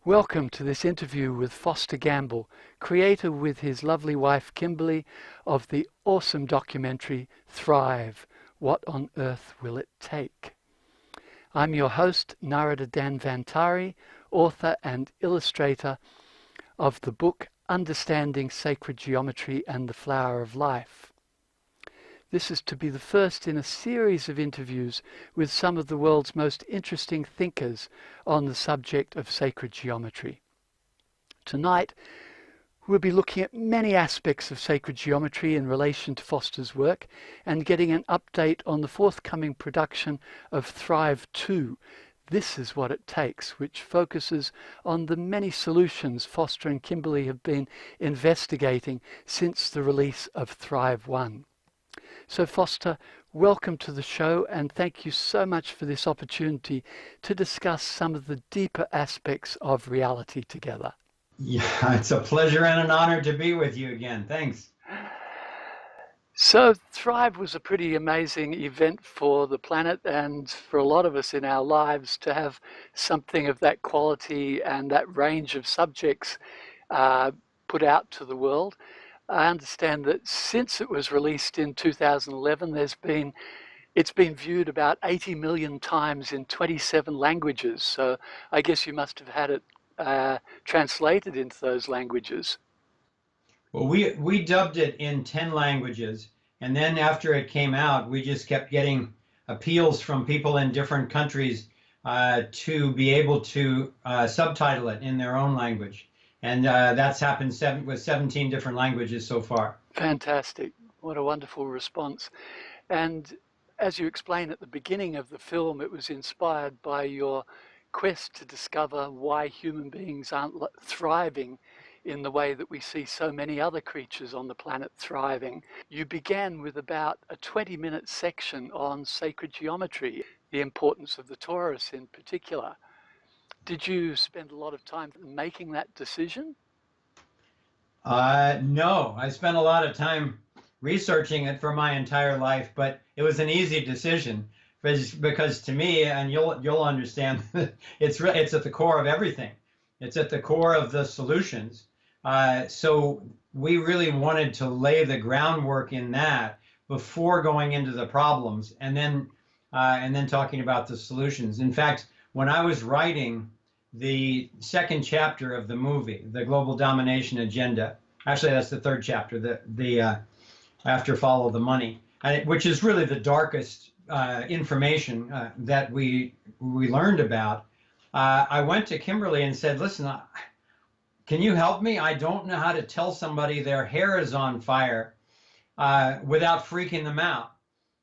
Welcome to this interview with Foster Gamble, creator with his lovely wife Kimberly of the awesome documentary Thrive, What on Earth Will It Take? I'm your host, Narada Danvantari, author and illustrator of the book Understanding Sacred Geometry and the Flower of Life. This is to be the first in a series of interviews with some of the world's most interesting thinkers on the subject of sacred geometry. Tonight, we'll be looking at many aspects of sacred geometry in relation to Foster's work and getting an update on the forthcoming production of Thrive 2. This is What It Takes, which focuses on the many solutions Foster and Kimberly have been investigating since the release of Thrive 1. So Foster, welcome to the show and thank you so much for this opportunity to discuss some of the deeper aspects of reality together. Yeah, it's a pleasure and an honor to be with you again. Thanks. So Thrive was a pretty amazing event for the planet and for a lot of us in our lives to have something of that quality and that range of subjects put out to the world. I understand that since it was released in 2011, it's been viewed about 80 million times in 27 languages. So I guess you must have had it translated into those languages. Well, we dubbed it in 10 languages, and then after it came out, we just kept getting appeals from people in different countries to be able to subtitle it in their own language. And that's happened with 17 different languages so far. Fantastic. What a wonderful response. And as you explain at the beginning of the film, it was inspired by your quest to discover why human beings aren't thriving in the way that we see so many other creatures on the planet thriving. You began with about a 20-minute section on sacred geometry, the importance of the torus in particular. Did you spend a lot of time making that decision? No, I spent a lot of time researching it for my entire life, but it was an easy decision because to me, and you'll understand, it's at the core of everything. It's at the core of the solutions. So we really wanted to lay the groundwork in that before going into the problems, and then talking about the solutions. In fact, when I was writing the second chapter of the movie, the Global Domination Agenda, actually that's the third chapter, the after Follow the Money, which is really the darkest information that we learned about. I went to Kimberly and said, listen, can you help me? I don't know how to tell somebody their hair is on fire without freaking them out.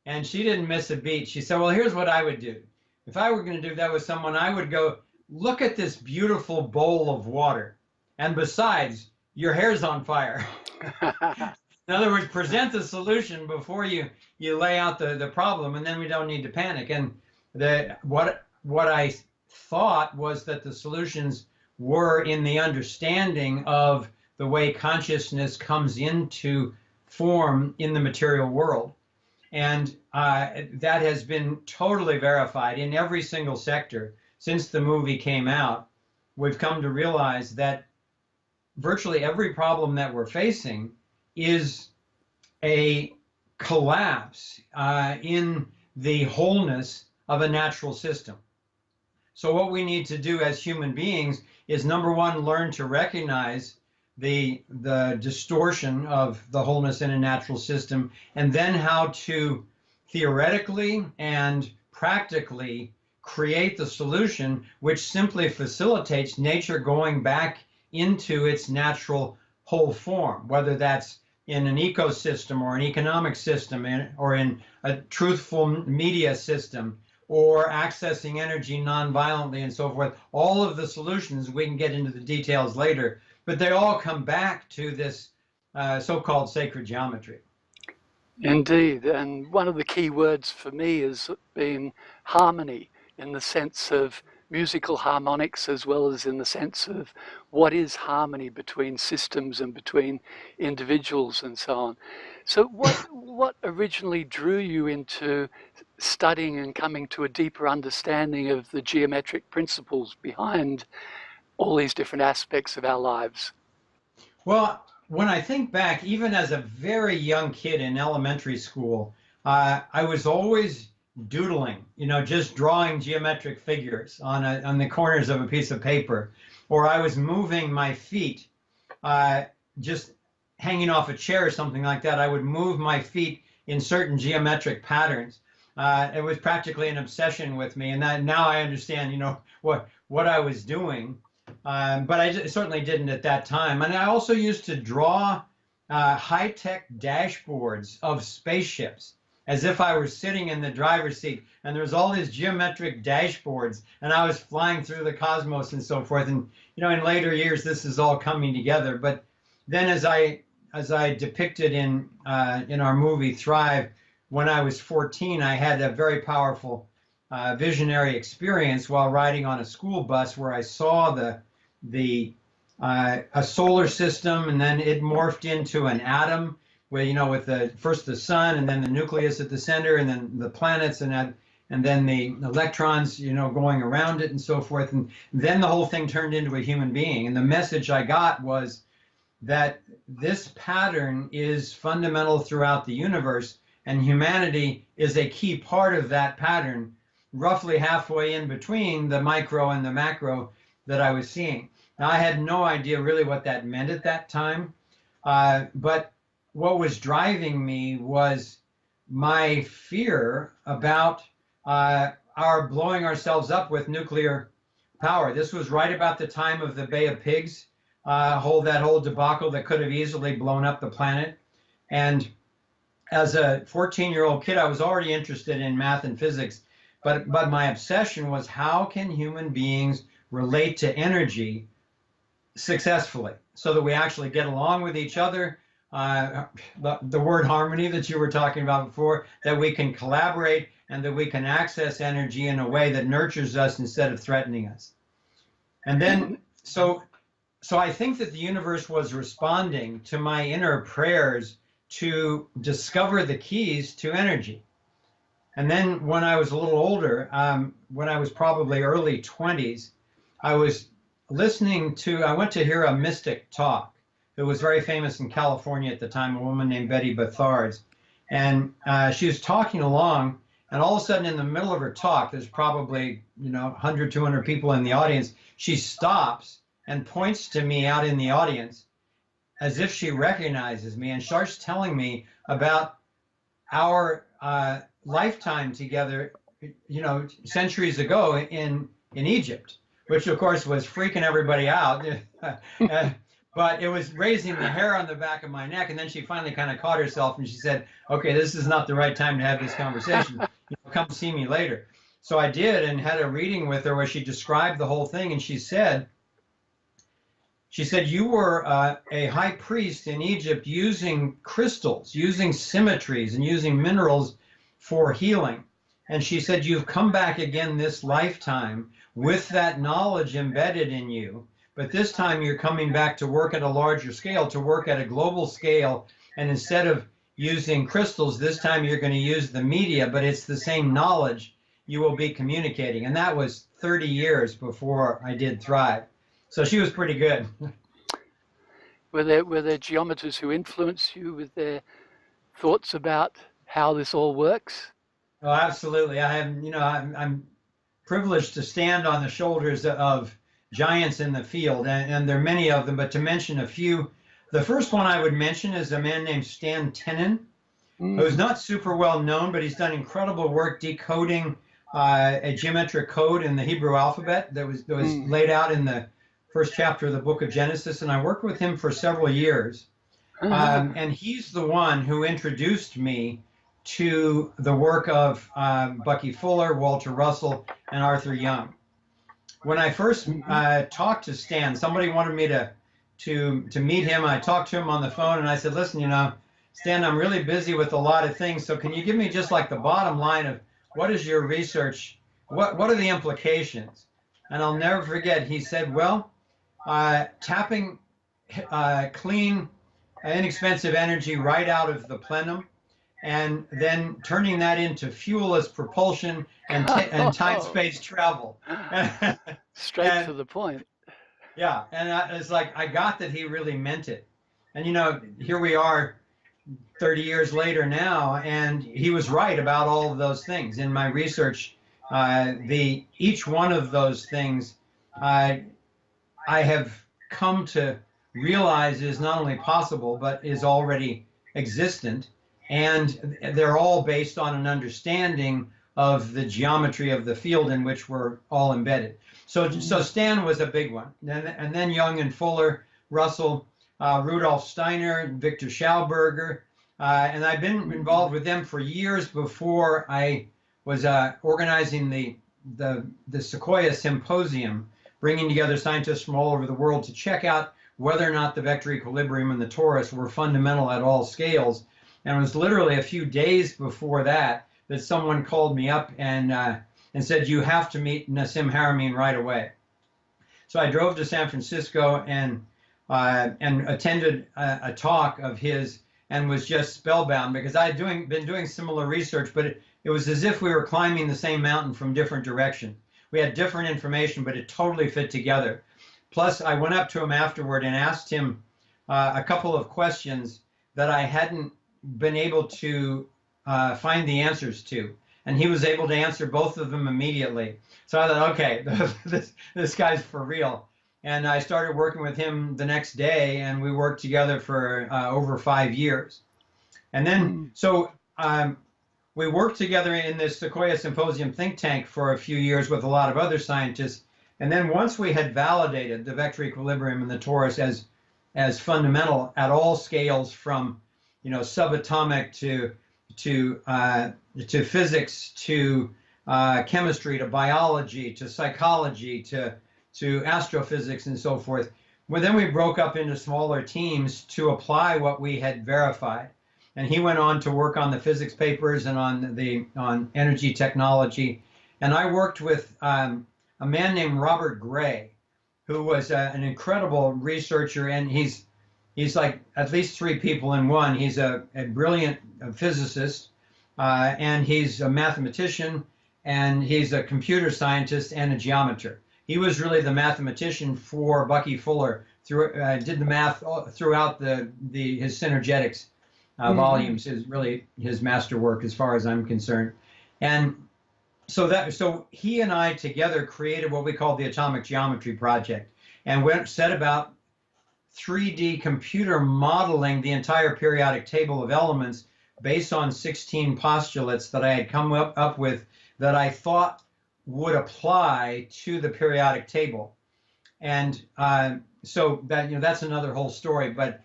And she didn't miss a beat. She said, well, here's what I would do. If I were going to do that with someone, I would go, look at this beautiful bowl of water. And besides, your hair's on fire. In other words, present the solution before you lay out the problem, and then we don't need to panic. And what I thought was that the solutions were in the understanding of the way consciousness comes into form in the material world. And that has been totally verified in every single sector. Since the movie came out, we've come to realize that virtually every problem that we're facing is a collapse in the wholeness of a natural system. So what we need to do as human beings is, number one, learn to recognize the distortion of the wholeness in a natural system, and then how to theoretically and practically create the solution which simply facilitates nature going back into its natural whole form, whether that's in an ecosystem or an economic system or in a truthful media system or accessing energy non-violently and so forth. All of the solutions, we can get into the details later, but they all come back to this so-called sacred geometry. Indeed, and one of the key words for me has been harmony, in the sense of musical harmonics as well as in the sense of what is harmony between systems and between individuals and so on. So what originally drew you into studying and coming to a deeper understanding of the geometric principles behind all these different aspects of our lives. Well, when I think back, even as a very young kid in elementary school, I was always doodling, just drawing geometric figures on the corners of a piece of paper, or I was moving my feet, just hanging off a chair or something like that. I would move my feet in certain geometric patterns. It was practically an obsession with me, and now I understand, what I was doing. But I certainly didn't at that time. And I also used to draw high-tech dashboards of spaceships as if I were sitting in the driver's seat. And there was all these geometric dashboards, and I was flying through the cosmos and so forth. And in later years, this is all coming together. But then, as I depicted in our movie Thrive, when I was 14, I had a very powerful visionary experience while riding on a school bus where I saw a solar system, and then it morphed into an atom where, with first the sun, and then the nucleus at the center, and then the planets, and then the electrons, going around it and so forth. And then the whole thing turned into a human being. And the message I got was that this pattern is fundamental throughout the universe, and humanity is a key part of that pattern, roughly halfway in between the micro and the macro that I was seeing. Now, I had no idea really what that meant at that time, but what was driving me was my fear about our blowing ourselves up with nuclear power. This was right about the time of the Bay of Pigs, that whole debacle that could have easily blown up the planet. And as a 14-year-old kid, I was already interested in math and physics, but my obsession was, how can human beings relate to energy successfully so that we actually get along with each other? The word harmony that you were talking about before, that we can collaborate and that we can access energy in a way that nurtures us instead of threatening us. And then, so I think that the universe was responding to my inner prayers to discover the keys to energy. And then when I was a little older, when I was probably early 20s, I was I went to hear a mystic talk who was very famous in California at the time, a woman named Betty Bethards. And she was talking along, and all of a sudden in the middle of her talk, there's probably 100, 200 people in the audience, she stops and points to me out in the audience as if she recognizes me, and starts telling me about our lifetime together, centuries ago in Egypt, which of course was freaking everybody out. But it was raising the hair on the back of my neck. And then she finally kind of caught herself, and she said, okay, this is not the right time to have this conversation. Come see me later. So I did, and had a reading with her where she described the whole thing. And she said, you were a high priest in Egypt using crystals, using symmetries, and using minerals for healing. And she said, you've come back again this lifetime with that knowledge embedded in you. But this time you're coming back to work at a larger scale, to work at a global scale. And instead of using crystals, this time you're going to use the media, but it's the same knowledge you will be communicating. And that was 30 years before I did Thrive. So she was pretty good. Were there geometers who influenced you with their thoughts about how this all works? Oh, absolutely. I'm privileged to stand on the shoulders of giants in the field, and there are many of them, but to mention a few, the first one I would mention is a man named Stan Tenen, who's not super well known, but he's done incredible work decoding a geometric code in the Hebrew alphabet that was laid out in the first chapter of the book of Genesis, and I worked with him for several years. And he's the one who introduced me to the work of Bucky Fuller, Walter Russell, and Arthur Young. When I first talked to Stan, somebody wanted me to meet him. I talked to him on the phone, and I said, listen, Stan, I'm really busy with a lot of things, so can you give me just like the bottom line of what is your research, what are the implications? And I'll never forget, he said, well, tapping clean, inexpensive energy right out of the plenum, and then turning that into fuelless propulsion and time-space travel. Straight to the point. Yeah, and it's like I got that he really meant it. And here we are 30 years later now, and he was right about all of those things. In my research, the each one of those things uh, I have come to realize is not only possible, but is already existent. And they're all based on an understanding of the geometry of the field in which we're all embedded. So Stan was a big one. And then Young and Fuller, Russell, Rudolf Steiner, Victor Schauberger. And I've been involved with them for years before I was organizing the Sequoia Symposium, bringing together scientists from all over the world to check out whether or not the vector equilibrium and the torus were fundamental at all scales. And it was literally a few days before that someone called me up and said, you have to meet Nassim Haramein right away. So I drove to San Francisco and attended a talk of his and was just spellbound because I had been doing similar research, but it was as if we were climbing the same mountain from different directions. We had different information, but it totally fit together. Plus, I went up to him afterward and asked him a couple of questions that I hadn't been able to find the answers to. And he was able to answer both of them immediately. So I thought, okay, this guy's for real. And I started working with him the next day, and we worked together for over 5 years. And then, we worked together in this Sequoia Symposium think tank for a few years with a lot of other scientists. And then once we had validated the vector equilibrium and the torus as fundamental at all scales, from subatomic to physics to chemistry to biology to psychology to astrophysics and so forth. Well, then we broke up into smaller teams to apply what we had verified. And he went on to work on the physics papers and on energy technology. And I worked with a man named Robert Gray, who was an incredible researcher, and he's like at least 3 people in one. He's a brilliant physicist, and he's a mathematician, and he's a computer scientist and a geometer. He was really the mathematician for Bucky Fuller. Did the math throughout his synergetics volumes. Is really his masterwork as far as I'm concerned. And so he and I together created what we called the Atomic Geometry Project, and set about 3D computer modeling the entire periodic table of elements based on 16 postulates that I had come up with that I thought would apply to the periodic table. And so that's another whole story. But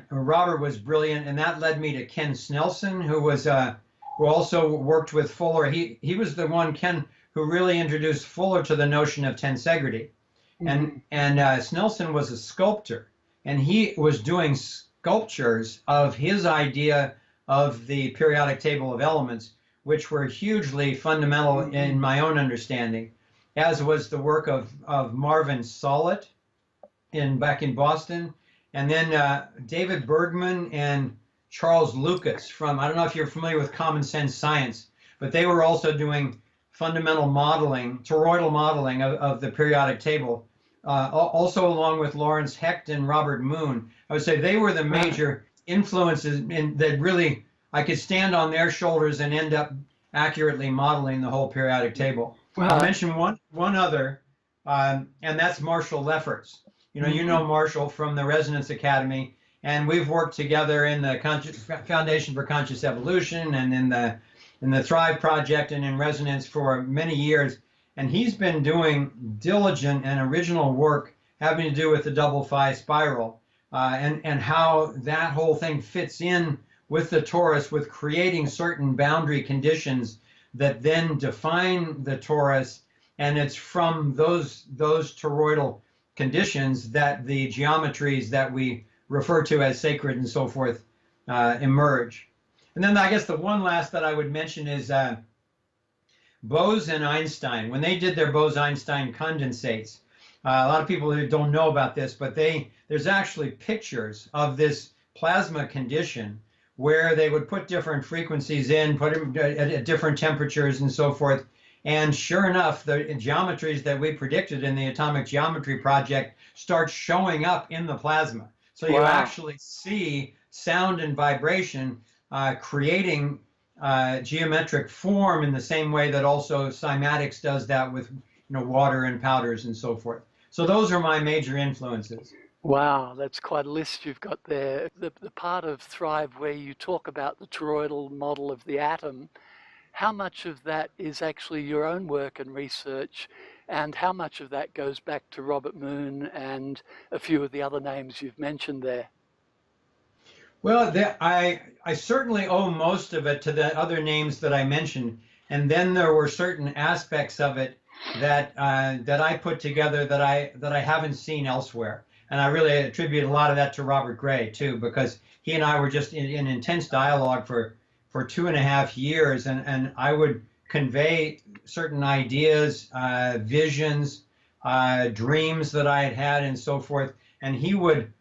Robert was brilliant, and that led me to Ken Snelson, who also worked with Fuller. He was the one, Ken, who really introduced Fuller to the notion of tensegrity. And Snelson was a sculptor, and he was doing sculptures of his idea of the periodic table of elements, which were hugely fundamental in my own understanding, as was the work of Marvin Solit back in Boston. And then David Bergman and Charles Lucas from, I don't know if you're familiar with Common Sense Science, but they were also doing fundamental modeling, toroidal modeling of the periodic table, also along with Lawrence Hecht and Robert Moon. I would say they were the major influences that really I could stand on their shoulders and end up accurately modeling the whole periodic table. I'll mention one other, and that's Marshall Lefferts. You know Marshall from the Resonance Academy, and we've worked together in the Foundation for Conscious Evolution and in the Thrive Project and in Resonance for many years. And he's been doing diligent and original work having to do with the double phi spiral and how that whole thing fits in with the torus, with creating certain boundary conditions that then define the torus. And it's from those toroidal conditions that the geometries that we refer to as sacred and so forth emerge. And then I guess the one last that I would mention is Bose and Einstein. When they did their Bose-Einstein Condensates, a lot of people who don't know about this, but there's actually pictures of this plasma condition where they would put different frequencies in, put them at different temperatures and so forth, And sure enough, the geometries that we predicted in the atomic geometry project start showing up in the plasma. So you Wow. actually see sound and vibration creating geometric form in the same way that also cymatics does that with water and powders and so forth. So those are my major influences. Wow, that's quite a list you've got there. The part of Thrive where you talk about the toroidal model of the atom, how much of that is actually your own work and research, and how much of that goes back to Robert Moon and a few of the other names you've mentioned there? Well, I certainly owe most of it to the other names that I mentioned, and then there were certain aspects of it that I put together that I haven't seen elsewhere, and I really attribute a lot of that to Robert Gray too, because he and I were just in intense dialogue for 2.5 years, and I would convey certain ideas, visions, dreams that I had had, and so forth, and he would.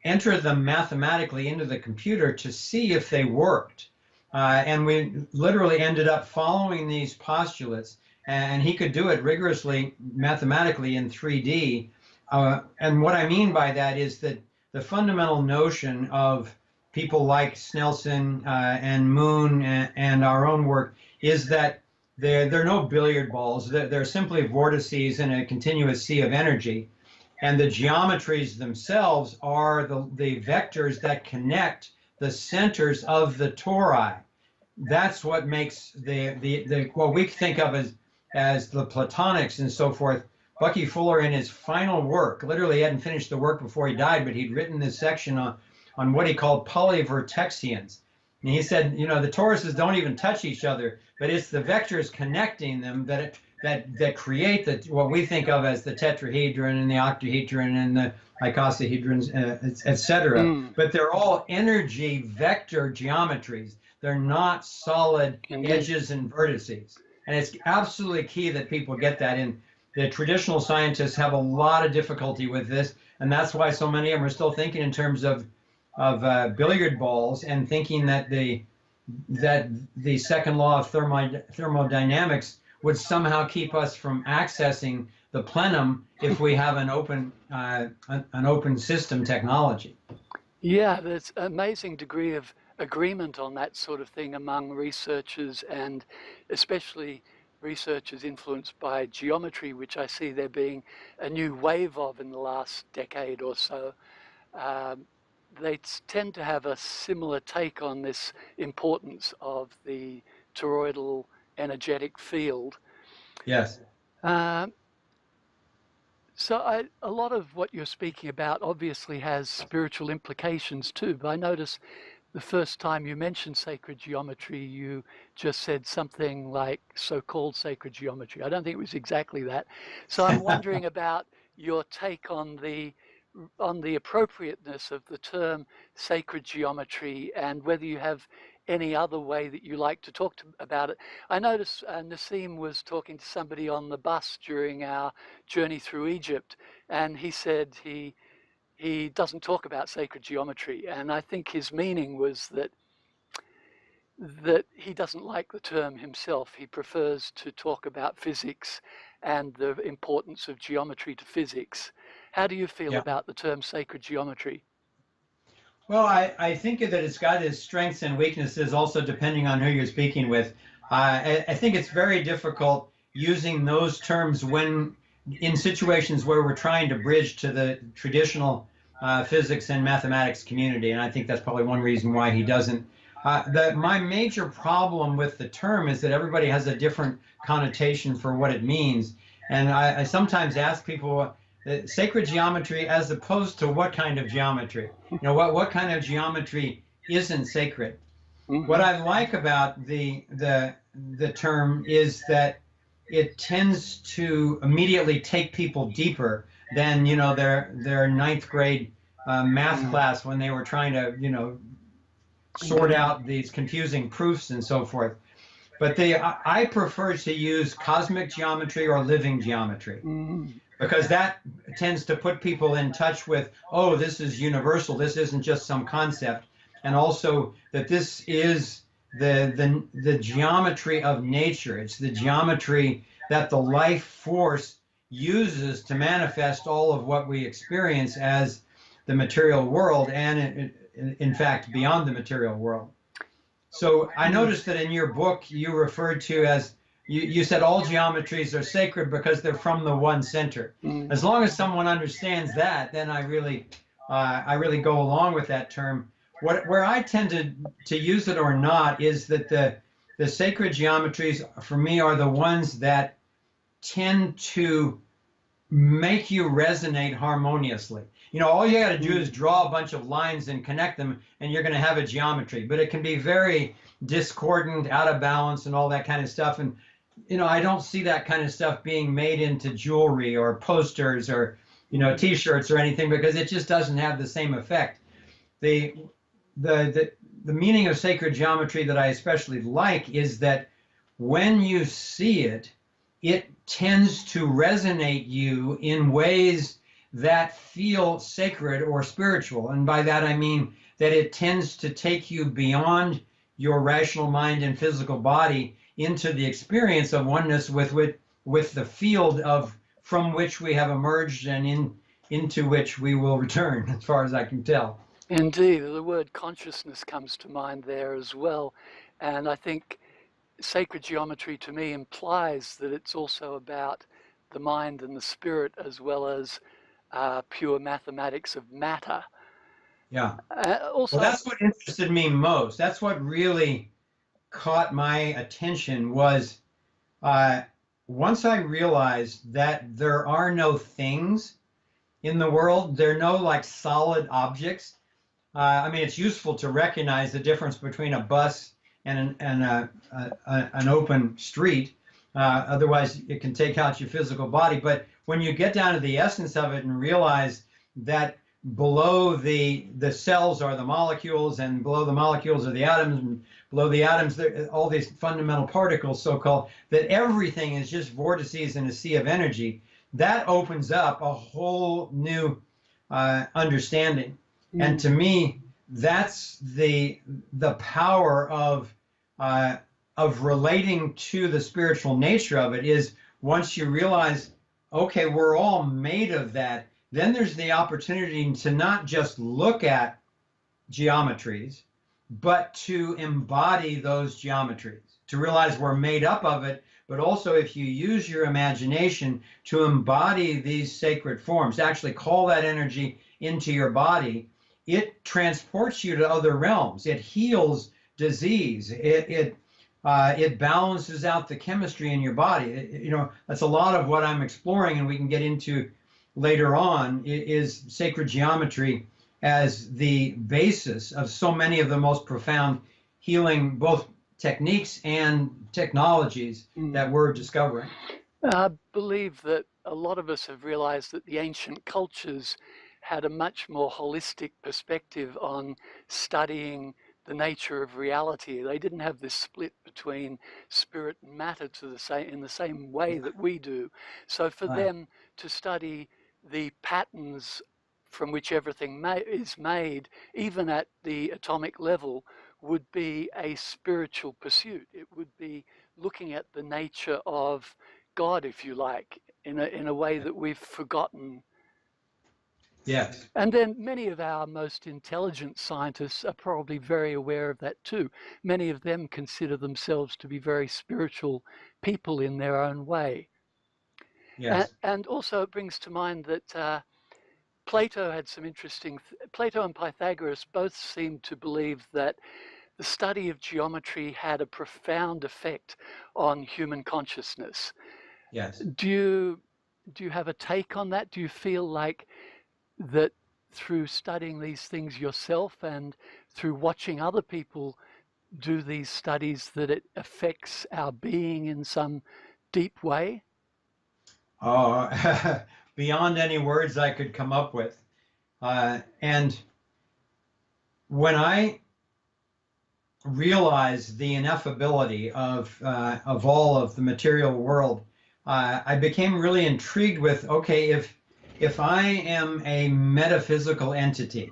Enter them mathematically into the computer to see if they worked. And we literally ended up following these postulates, and he could do it rigorously mathematically in 3D. And what I mean by that is that the fundamental notion of people like Snelson and Moon and our own work is that they're no billiard balls. They're simply vortices in a continuous sea of energy. And the geometries themselves are the vectors that connect the centers of the tori. That's what makes the what we think of as the platonics and so forth. Bucky Fuller, in his final work, literally he hadn't finished the work before he died, but he'd written this section on what he called polyvertexians. And he said, the toruses don't even touch each other, but it's the vectors connecting them that create what we think of as the tetrahedron and the octahedron and the icosahedrons, etc. Mm, But they're all energy vector geometries. They're not solid indeed. edges and vertices. And it's absolutely key that people get that in. The traditional scientists have a lot of difficulty with this, and that's why so many of them are still thinking in terms of billiard balls and thinking that the second law of thermodynamics would somehow keep us from accessing the plenum if we have an open system technology. Yeah, there's an amazing degree of agreement on that sort of thing among researchers, and especially researchers influenced by geometry, which I see there being a new wave of in the last decade or so. They tend to have a similar take on this importance of the toroidal energetic field. Yes. Um, so a lot of what you're speaking about obviously has spiritual implications too, but I notice the first time you mentioned sacred geometry, you just said something like so-called sacred geometry. I don't think it was exactly that. So I'm wondering about your take on the appropriateness of the term sacred geometry and whether you have any other way that you like to talk about it. I noticed Nassim was talking to somebody on the bus during our journey through Egypt, and he said he doesn't talk about sacred geometry, and I think his meaning was that he doesn't like the term himself. He prefers to talk about physics and the importance of geometry to physics. How do you feel Yeah. about the term sacred geometry? Well, I think that it's got its strengths and weaknesses also depending on who you're speaking with. I think it's very difficult using those terms when in situations where we're trying to bridge to the traditional physics and mathematics community, and I think that's probably one reason why he doesn't. My major problem with the term is that everybody has a different connotation for what it means, and I sometimes ask people, sacred geometry as opposed to what kind of geometry? What kind of geometry isn't sacred? What I like about the term is that it tends to immediately take people deeper than their ninth grade math class when they were trying to sort out these confusing proofs and so forth. But I prefer to use cosmic geometry or living geometry because that tends to put people in touch with, oh, this is universal. This isn't just some concept. And also that this is the geometry of nature. It's the geometry that the life force uses to manifest all of what we experience as the material world, and in fact beyond the material world. So I noticed that in your book you referred to as you said all geometries are sacred because they're from the one center. As long as someone understands that, then I really go along with that term. Where I tend to use it or not is that the sacred geometries for me are the ones that tend to make you resonate harmoniously. You know, all you got to do is draw a bunch of lines and connect them, and you're going to have a geometry. But it can be very discordant, out of balance, and all that kind of stuff. And you know, I don't see that kind of stuff being made into jewelry or posters or, you know, T-shirts or anything, because it just doesn't have the same effect. The meaning of sacred geometry that I especially like is that when you see it, it tends to resonate you in ways that feel sacred or spiritual. And by that I mean that it tends to take you beyond your rational mind and physical body into the experience of oneness with the field from which we have emerged and into which we will return, as far as I can tell. Indeed, the word consciousness comes to mind there as well. And I think sacred geometry to me implies that it's also about the mind and the spirit, as well as pure mathematics of matter. Yeah. Also, well, that's what interested me most. That's what really caught my attention was once I realized that there are no things in the world, there are no like solid objects. I mean, it's useful to recognize the difference between a bus and an open street. Otherwise, it can take out your physical body. But when you get down to the essence of it and realize that below the cells are the molecules, and below the molecules are the atoms, and below the atoms, there all these fundamental particles, so-called, that everything is just vortices in a sea of energy, that opens up a whole new understanding. And to me, that's the power of relating to the spiritual nature of it, is once you realize, okay, we're all made of that, then there's the opportunity to not just look at geometries, but to embody those geometries, to realize we're made up of it, but also if you use your imagination to embody these sacred forms, actually call that energy into your body, it transports you to other realms. It heals disease. It balances out the chemistry in your body. You know, that's a lot of what I'm exploring, and we can get into later on, is sacred geometry as the basis of so many of the most profound healing, both techniques and technologies that we're discovering. I believe that a lot of us have realized that the ancient cultures had a much more holistic perspective on studying the nature of reality. They didn't have this split between spirit and matter in the same way that we do. So for them to study the patterns from which everything is made, even at the atomic level, would be a spiritual pursuit. It would be looking at the nature of God, if you like, in a way that we've forgotten. Yes. And then many of our most intelligent scientists are probably very aware of that too. Many of them consider themselves to be very spiritual people in their own way. Yes. And also it brings to mind that Plato had some interesting, Plato and Pythagoras both seemed to believe that the study of geometry had a profound effect on human consciousness. Yes. Do you have a take on that? Do you feel like that through studying these things yourself and through watching other people do these studies that it affects our being in some deep way? Oh, beyond any words I could come up with. And when I realized the ineffability of all of the material world, I became really intrigued with, okay, if I am a metaphysical entity,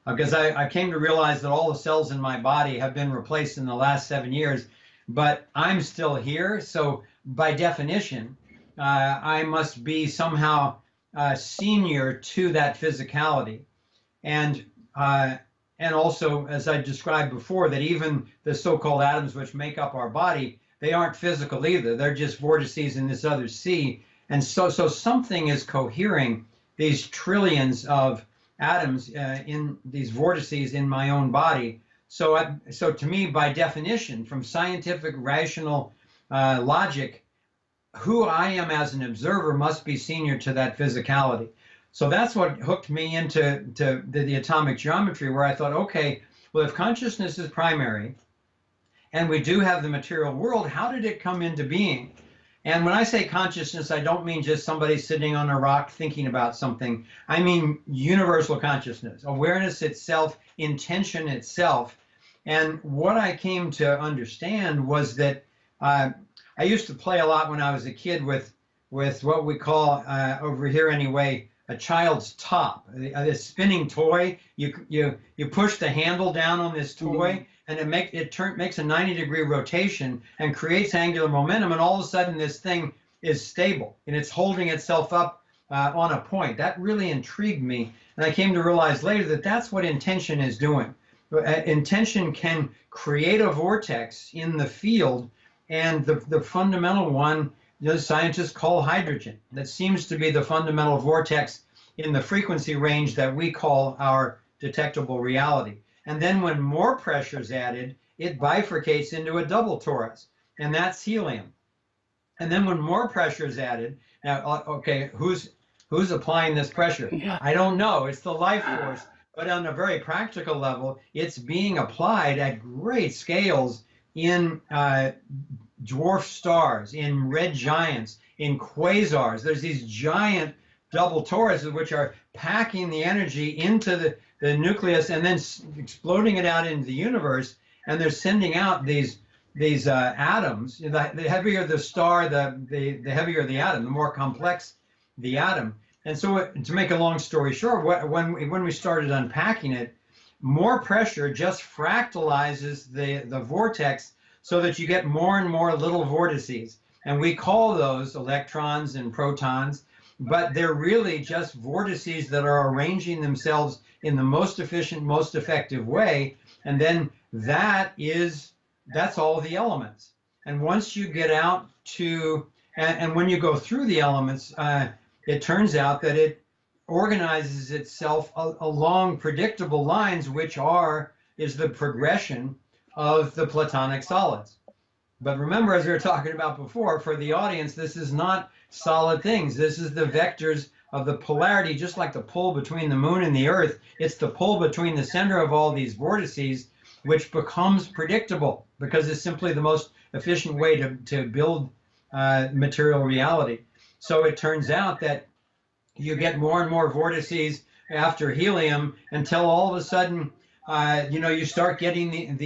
because I came to realize that all the cells in my body have been replaced in the last 7 years, but I'm still here. So by definition, I must be somehow senior to that physicality. And also, as I described before, that even the so-called atoms which make up our body, they aren't physical either. They're just vortices in this other sea. And so something is cohering these trillions of atoms in these vortices in my own body. So to me, by definition, from scientific, rational logic, who I am as an observer must be senior to that physicality. So that's what hooked me into the atomic geometry, where I thought, okay, well, if consciousness is primary, and we do have the material world, how did it come into being? And when I say consciousness, I don't mean just somebody sitting on a rock thinking about something. I mean universal consciousness, awareness itself, intention itself. And what I came to understand was that I used to play a lot when I was a kid with what we call, over here anyway, a child's top, this spinning toy. You push the handle down on this toy, and it makes a 90-degree rotation and creates angular momentum, and all of a sudden this thing is stable and it's holding itself up on a point. That really intrigued me, and I came to realize later that that's what intention is doing. Intention can create a vortex in the field, and the fundamental one, the scientists call hydrogen. That seems to be the fundamental vortex in the frequency range that we call our detectable reality. And then when more pressure is added, it bifurcates into a double torus, and that's helium. And then when more pressure is added, now, okay, who's applying this pressure? Yeah. I don't know. It's the life force. But on a very practical level, it's being applied at great scales in dwarf stars, in red giants, in quasars. There's these giant double toruses which are packing the energy into the nucleus and then exploding it out into the universe, and they're sending out these atoms. The heavier the star, the heavier the atom, the more complex the atom. And so, to make a long story short, when we started unpacking it, more pressure just fractalizes the vortex so that you get more and more little vortices. And we call those electrons and protons, but they're really just vortices that are arranging themselves in the most efficient, most effective way. And then that's all the elements. And once you get out to, and when you go through the elements, it turns out that it organizes itself along predictable lines, which is the progression of the Platonic solids. But remember, as we were talking about before, for the audience, this is not solid things. This is the vectors of the polarity, just like the pull between the moon and the earth. It's the pull between the center of all these vortices, which becomes predictable because it's simply the most efficient way to build material reality. So it turns out that you get more and more vortices after helium until all of a sudden, you start getting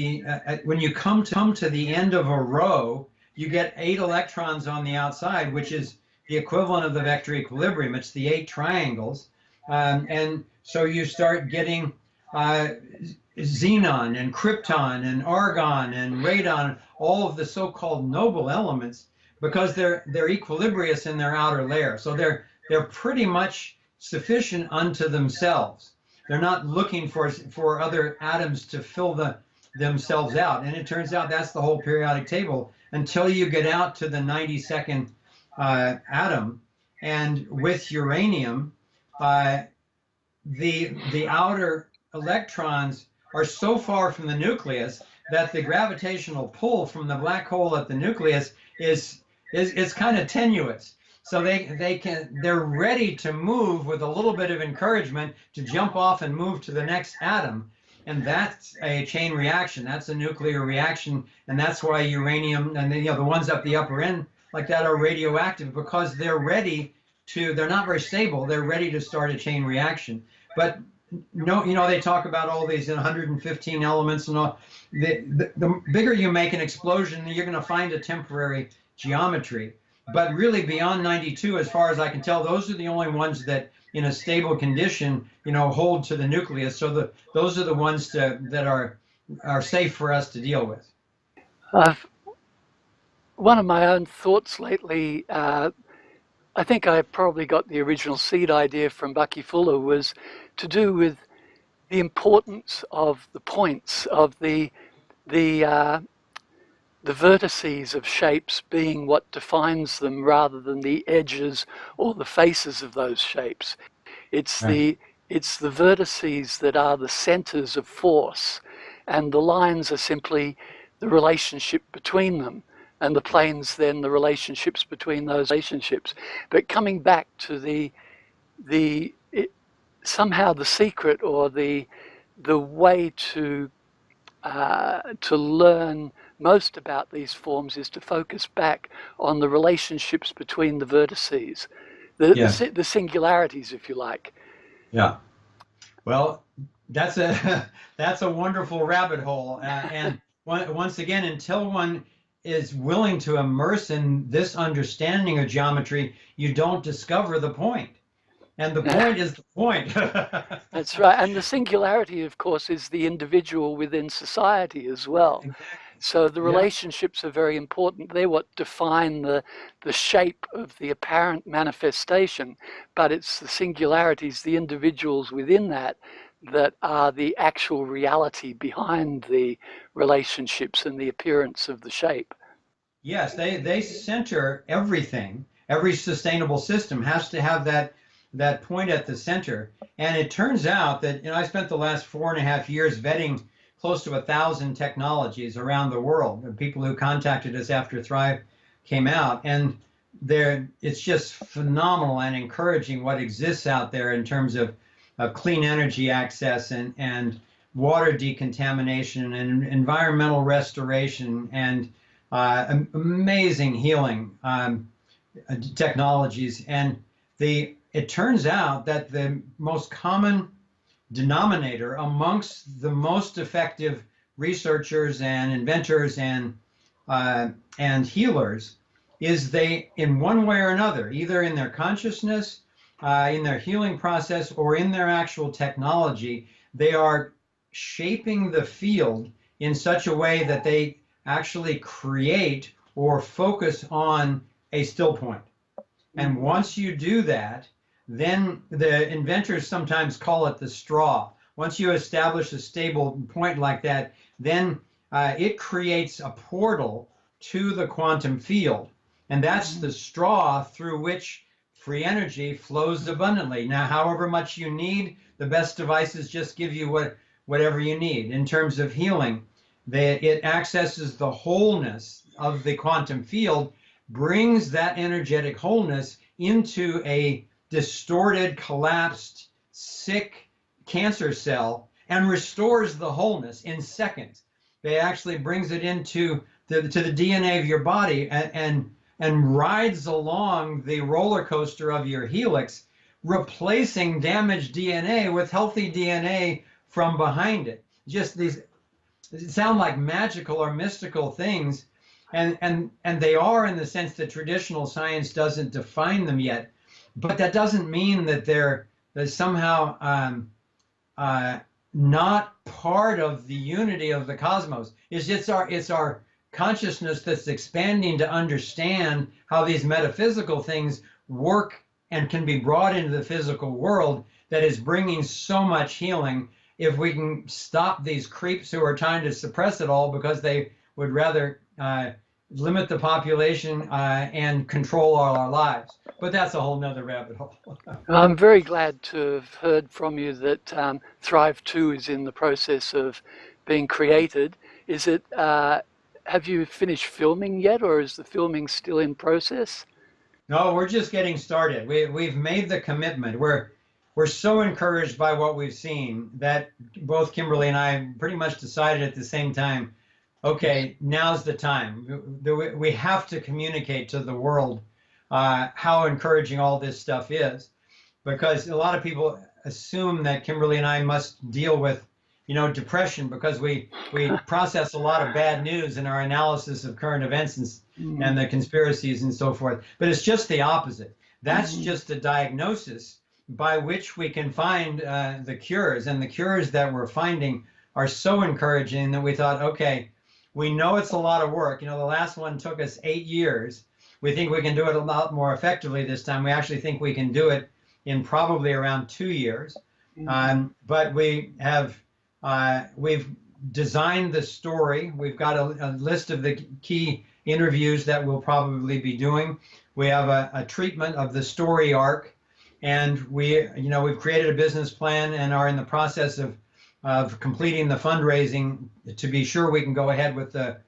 when you come to the end of a row, you get 8 electrons on the outside, which is the equivalent of the vector equilibrium. It's the 8 triangles. And so you start getting xenon and krypton and argon and radon, all of the so-called noble elements, because they're equilibrious in their outer layer. So they're pretty much sufficient unto themselves. They're not looking for other atoms to fill themselves out. And it turns out that's the whole periodic table until you get out to the 92nd atom. And with uranium, the outer electrons are so far from the nucleus that the gravitational pull from the black hole at the nucleus is kind of tenuous. So they're ready to move with a little bit of encouragement to jump off and move to the next atom. And that's a chain reaction. That's a nuclear reaction. And that's why uranium and the ones up the upper end like that are radioactive, because they're not very stable. They're ready to start a chain reaction. But they talk about all these 115 elements and all. The bigger you make an explosion, you're going to find a temporary geometry. But really beyond 92, as far as I can tell, those are the only ones that in a stable condition, hold to the nucleus. So those are the ones that are safe for us to deal with. I've, one of my own thoughts lately, I think I probably got the original seed idea from Bucky Fuller, was to do with the importance of the points of the the vertices of shapes being what defines them rather than the edges or the faces of those shapes. It's Right. the it's the vertices that are the centers of force, and the lines are simply the relationship between them, and the planes then the relationships between those relationships. But coming back to the somehow the secret or the way to learn most about these forms is to focus back on the relationships between the vertices, Yes. the singularities, if you like. Yeah. Well, that's a that's a wonderful rabbit hole, and once again, until one is willing to immerse in this understanding of geometry, you don't discover the point, and the point is the point. That's right. And the singularity, of course, is the individual within society as well. Exactly. So the Yeah. relationships are very important. They're what define the shape of the apparent manifestation, but it's the singularities, the individuals within that, that are the actual reality behind the relationships and the appearance of the shape. Yes, they center everything. Every sustainable system has to have that point at the center. And it turns out that I spent the last 4.5 years vetting close to 1,000 technologies around the world. People who contacted us after Thrive came out, and it's just phenomenal and encouraging what exists out there in terms of clean energy access and water decontamination and environmental restoration and amazing healing technologies. And it turns out that the most common denominator amongst the most effective researchers and inventors and healers is they, in one way or another, either in their consciousness, in their healing process, or in their actual technology, they are shaping the field in such a way that they actually create or focus on a still point. And once you do that, then the inventors sometimes call it the straw. Once you establish a stable point like that, then it creates a portal to the quantum field. And that's the straw through which free energy flows abundantly. Now, however much you need, the best devices just give you whatever you need. In terms of healing, it accesses the wholeness of the quantum field, brings that energetic wholeness into a distorted, collapsed, sick cancer cell and restores the wholeness in seconds. It actually brings it into to the DNA of your body and rides along the roller coaster of your helix, replacing damaged DNA with healthy DNA from behind it. Just these sound like magical or mystical things, and they are, in the sense that traditional science doesn't define them yet. But that doesn't mean that they're somehow not part of the unity of the cosmos. It's our consciousness that's expanding to understand how these metaphysical things work and can be brought into the physical world that is bringing so much healing. If we can stop these creeps who are trying to suppress it all because they would rather limit the population and control all our lives. But that's a whole nother rabbit hole. I'm very glad to have heard from you that Thrive 2 is in the process of being created. Is it, have you finished filming yet, or is the filming still in process? No, we're just getting started. We've made the commitment. We're so encouraged by what we've seen that both Kimberly and I pretty much decided at the same time, okay, now's the time. We have to communicate to the world how encouraging all this stuff is, because a lot of people assume that Kimberly and I must deal with, depression because we process a lot of bad news in our analysis of current events and the conspiracies and so forth. But it's just the opposite. That's just a diagnosis by which we can find the cures. And the cures that we're finding are so encouraging that we thought, okay, we know it's a lot of work. The last one took us 8 years. We think we can do it a lot more effectively this time. We actually think we can do it in probably around 2 years. But we've designed the story. We've got a list of the key interviews that we'll probably be doing. We have a treatment of the story arc, and we've created a business plan and are in the process of completing the fundraising to be sure we can go ahead with the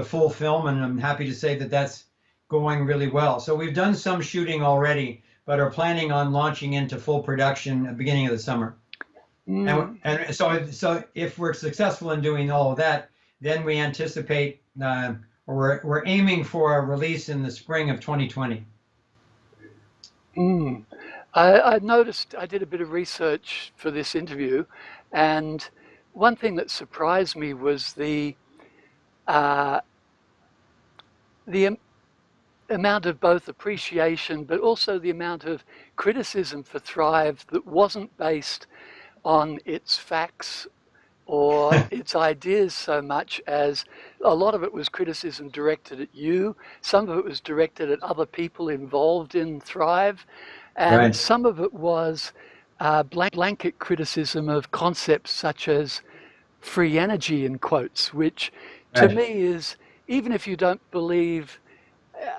full film. And I'm happy to say that that's going really well. So we've done some shooting already, but are planning on launching into full production at the beginning of the summer. And so if we're successful in doing all of that, then we anticipate we're aiming for a release in the spring of 2020. I noticed, I did a bit of research for this interview, and one thing that surprised me was the amount of both appreciation but also the amount of criticism for Thrive that wasn't based on its facts or its ideas so much as a lot of it was criticism directed at you, some of it was directed at other people involved in Thrive, and some of it was blanket criticism of concepts such as free energy, in quotes, which to me is, even if you don't believe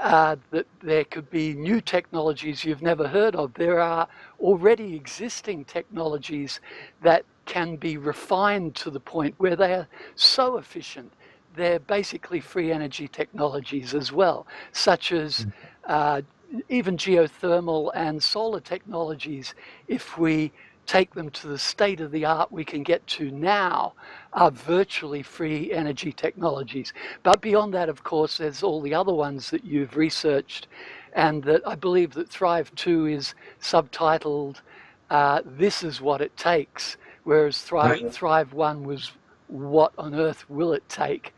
that there could be new technologies you've never heard of, there are already existing technologies that can be refined to the point where they are so efficient. They're basically free energy technologies as well, such as even geothermal and solar technologies. If we take them to the state of the art we can get to now, are virtually free energy technologies. But beyond that, of course, there's all the other ones that you've researched, and that I believe that Thrive 2 is subtitled This Is What It Takes, whereas Thrive 1 was What on Earth Will It Take?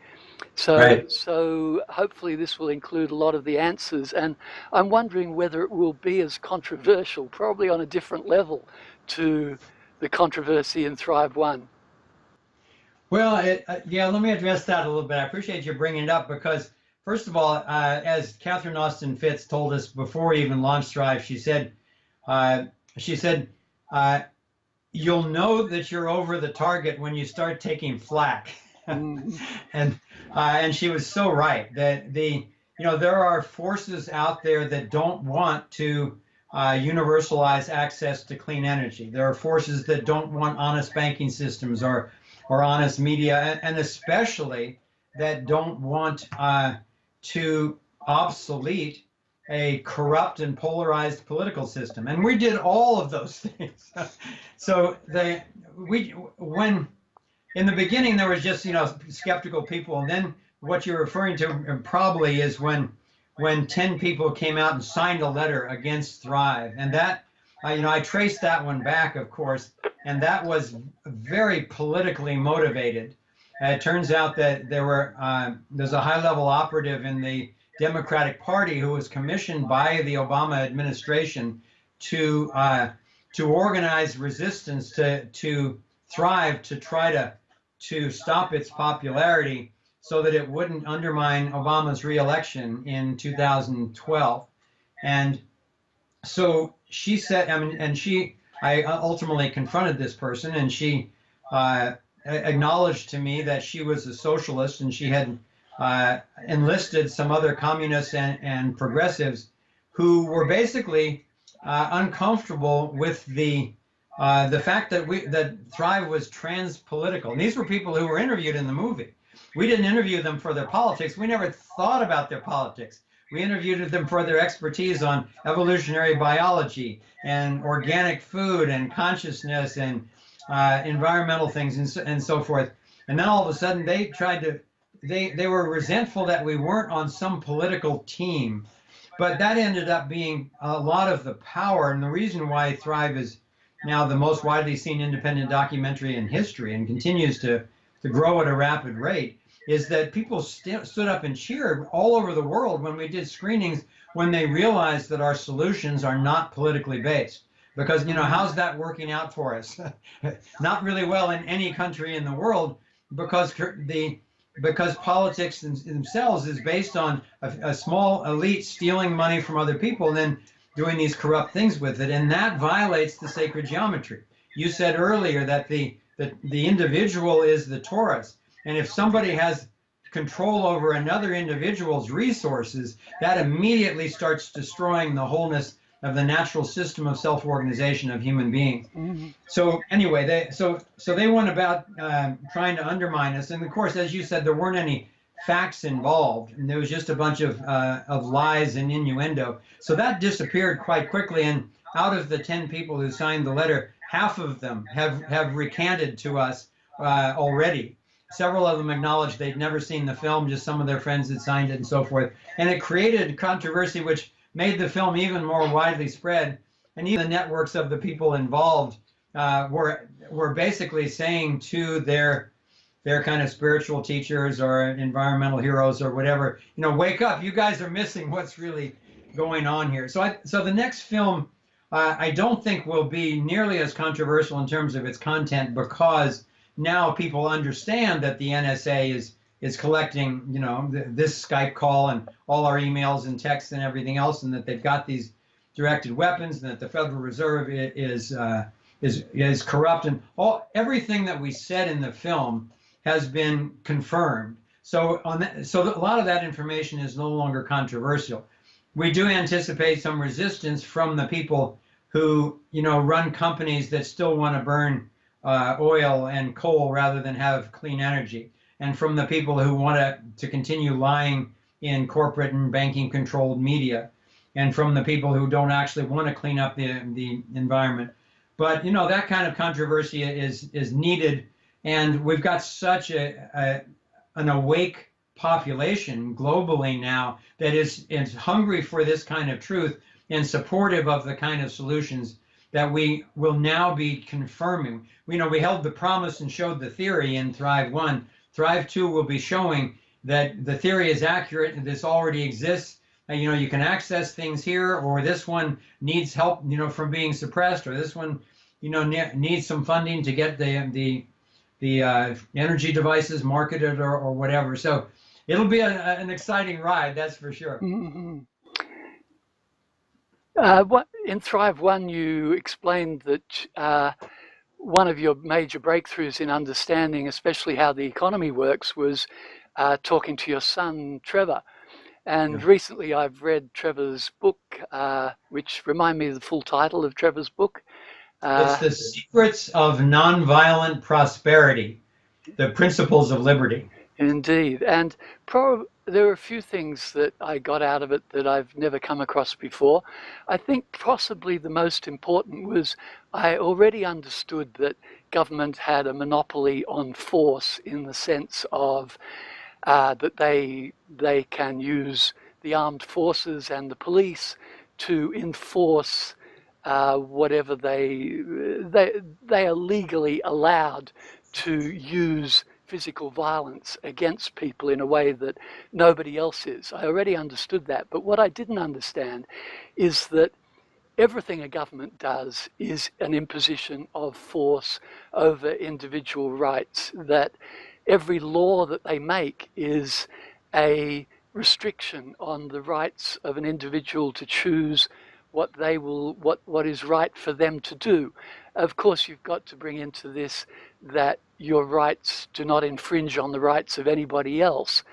So hopefully this will include a lot of the answers, and I'm wondering whether it will be as controversial, probably on a different level to the controversy in Thrive 1. Well, let me address that a little bit. I appreciate you bringing it up because, first of all, as Catherine Austin Fitts told us before we even launched Thrive, she said, you'll know that you're over the target when you start taking flack. And she was so right that there are forces out there that don't want to universalize access to clean energy. There are forces that don't want honest banking systems or honest media, and especially that don't want to obsolete a corrupt and polarized political system. And we did all of those things. So when in the beginning there was just skeptical people, and then what you're referring to probably is when 10 people came out and signed a letter against Thrive, and that I traced that one back, of course, and that was very politically motivated. It turns out that there's a high-level operative in the Democratic Party who was commissioned by the Obama administration to organize resistance to Thrive, to try to stop its popularity so that it wouldn't undermine Obama's re-election in 2012. And so she said, I ultimately confronted this person, and she acknowledged to me that she was a socialist, and she had enlisted some other communists and progressives who were basically uncomfortable with the fact that Thrive was trans-political. And these were people who were interviewed in the movie. We didn't interview them for their politics. We never thought about their politics. We interviewed them for their expertise on evolutionary biology and organic food and consciousness and environmental things and so forth. And then all of a sudden they were resentful that we weren't on some political team. But that ended up being a lot of the power, and the reason why Thrive is now the most widely seen independent documentary in history and continues to grow at a rapid rate, is that people stood up and cheered all over the world when we did screenings, when they realized that our solutions are not politically based. because how's that working out for us? Not really well in any country in the world, because because politics themselves is based on a small elite stealing money from other people and then doing these corrupt things with it, and that violates the sacred geometry. You said earlier that the individual is the torus, and if somebody has control over another individual's resources, that immediately starts destroying the wholeness of the natural system of self-organization of human beings. So anyway, they went about trying to undermine us, and of course, as you said, there weren't any facts involved, and there was just a bunch of lies and innuendo. So that disappeared quite quickly, and out of the 10 people who signed the letter, half of them have recanted to us already. Several of them acknowledged they'd never seen the film, just some of their friends had signed it and so forth. And it created controversy, which made the film even more widely spread. And even the networks of the people involved were basically saying to their kind of spiritual teachers or environmental heroes or whatever, wake up, you guys are missing what's really going on here. So the next film, I don't think will be nearly as controversial in terms of its content, because now people understand that the NSA is collecting, this Skype call and all our emails and texts and everything else, and that they've got these directed weapons, and that the Federal Reserve is corrupt, and everything that we said in the film has been confirmed. So a lot of that information is no longer controversial. We do anticipate some resistance from the people who run companies that still want to burn oil and coal rather than have clean energy, and from the people who want to continue lying in corporate and banking controlled media, and from the people who don't actually want to clean up the environment. But that kind of controversy is needed, and we've got such an awake population globally now that is hungry for this kind of truth and supportive of the kind of solutions that we will now be confirming. We held the promise and showed the theory in Thrive 1. Thrive 2 will be showing that the theory is accurate and this already exists. You can access things here, or this one needs help, from being suppressed, or this one, needs some funding to get the energy devices marketed or whatever. So it'll be an exciting ride, that's for sure. Mm-hmm. In Thrive 1, you explained that one of your major breakthroughs in understanding, especially how the economy works, was talking to your son, Trevor. And recently I've read Trevor's book, which remind me of the full title of Trevor's book. It's The Secrets of Nonviolent Prosperity, The Principles of Liberty. Indeed. And there are a few things that I got out of it that I've never come across before. I think possibly the most important was I already understood that government had a monopoly on force, in the sense of that they can use the armed forces and the police to enforce whatever they are legally allowed to use physical violence against people in a way that nobody else is. I already understood that, but what I didn't understand is that everything a government does is an imposition of force over individual rights, that every law that they make is a restriction on the rights of an individual to choose what is right for them to do. Of course, you've got to bring into this that your rights do not infringe on the rights of anybody else.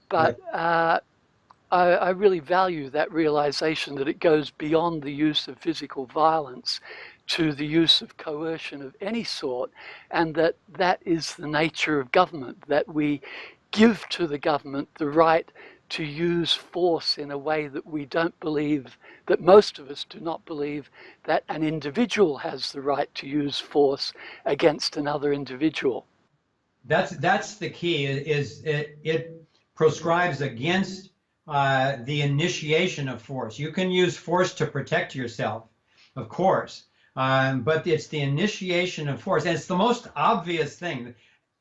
But I really value that realization that it goes beyond the use of physical violence to the use of coercion of any sort, and that is the nature of government, that we give to the government the right to use force in a way that we don't believe, that most of us do not believe, that an individual has the right to use force against another individual. That's the key. It proscribes against the initiation of force. You can use force to protect yourself, of course, but it's the initiation of force, and it's the most obvious thing.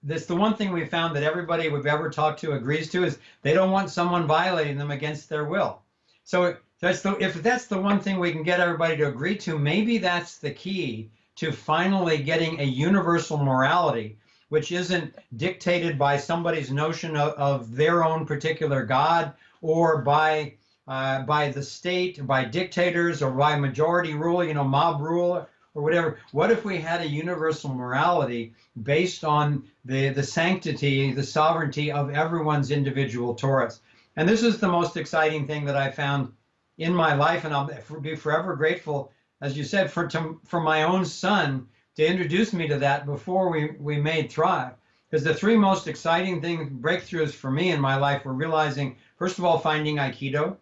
That's the one thing we found that everybody we've ever talked to agrees to, is they don't want someone violating them against their will. So if that's the one thing we can get everybody to agree to, maybe that's the key to finally getting a universal morality, which isn't dictated by somebody's notion of their own particular God, or by the state, by dictators, or by majority rule, mob rule, or whatever. What if we had a universal morality based on the sanctity, the sovereignty of everyone's individual Torahs? And this is the most exciting thing that I found in my life, and I'll be forever grateful, as you said, for my own son to introduce me to that before we made Thrive. Because the three most exciting breakthroughs for me in my life were realizing, first of all, finding Aikido,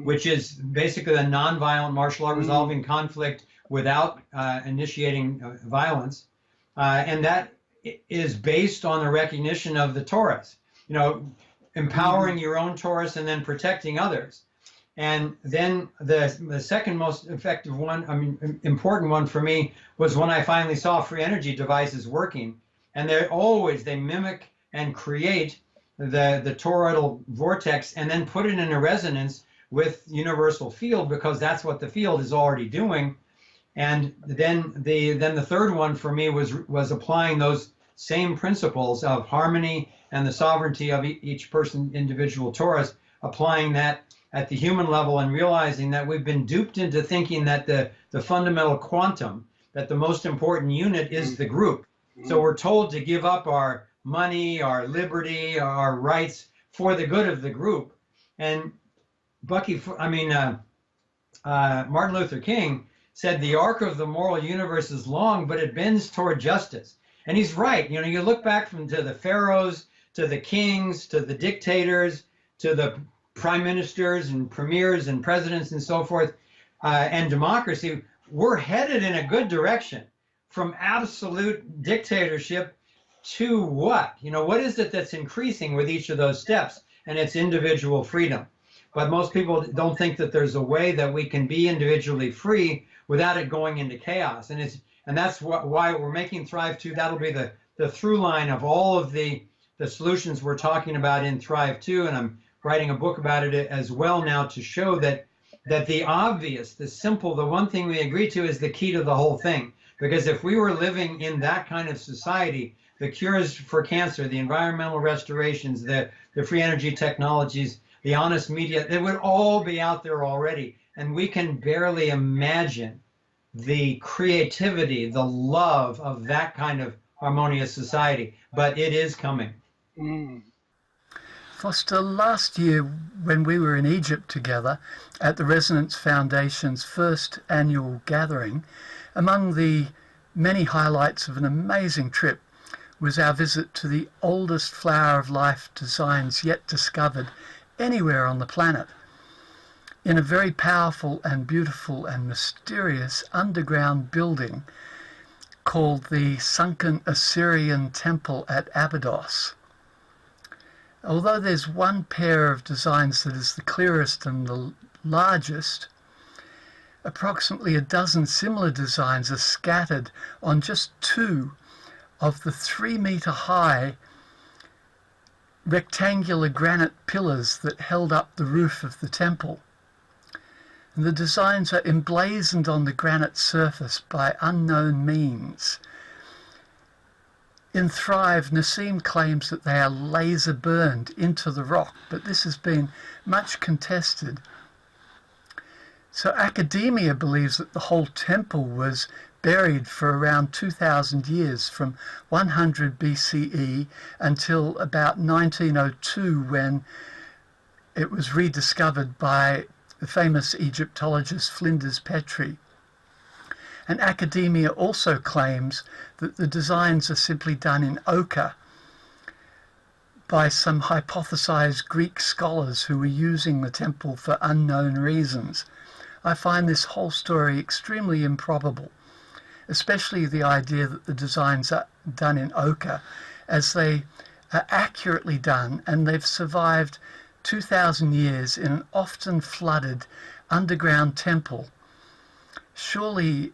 which is basically a nonviolent martial art resolving conflict without initiating violence. And that is based on the recognition of the Torahs, empowering your own Torahs and then protecting others. And then the second most effective one, important one for me, was when I finally saw free energy devices working. And they mimic and create the toroidal vortex and then put it in a resonance with universal field, because that's what the field is already doing. And then the third one for me was applying those same principles of harmony and the sovereignty of each person, individual Torahs, applying that at the human level and realizing that we've been duped into thinking that the fundamental quantum, that the most important unit is the group. So we're told to give up our money, our liberty, our rights for the good of the group. And Martin Luther King said the arc of the moral universe is long, but it bends toward justice. And he's right. You look back to the pharaohs, to the kings, to the dictators, to the prime ministers and premiers and presidents and so forth, and democracy. We're headed in a good direction from absolute dictatorship to what? What is it that's increasing with each of those steps? And it's individual freedom. But most people don't think that there's a way that we can be individually free without it going into chaos. And that's why we're making Thrive 2. That'll be the through line of all of the solutions we're talking about in Thrive 2. And I'm writing a book about it as well now to show that the obvious, the simple, the one thing we agree to is the key to the whole thing. Because if we were living in that kind of society, the cures for cancer, the environmental restorations, the free energy technologies, the honest media, they would all be out there already. And we can barely imagine the creativity, the love of that kind of harmonious society. But it is coming. Foster, last year when we were in Egypt together at the Resonance Foundation's first annual gathering, among the many highlights of an amazing trip was our visit to the oldest flower of life designs yet discovered anywhere on the planet, in a very powerful and beautiful and mysterious underground building called the Sunken Assyrian Temple at Abydos. Although there's one pair of designs that is the clearest and the largest, approximately a dozen similar designs are scattered on just two of the 3-meter high rectangular granite pillars that held up the roof of the temple. And the designs are emblazoned on the granite surface by unknown means. In Thrive, Nassim claims that they are laser burned into the rock, but this has been much contested. So academia believes that the whole temple was buried for around 2,000 years, from 100 BCE until about 1902, when it was rediscovered by the famous Egyptologist Flinders Petrie. And academia also claims that the designs are simply done in ochre by some hypothesized Greek scholars who were using the temple for unknown reasons. I find this whole story extremely improbable, especially the idea that the designs are done in ochre, as they are accurately done and they've survived 2,000 years in an often flooded underground temple. Surely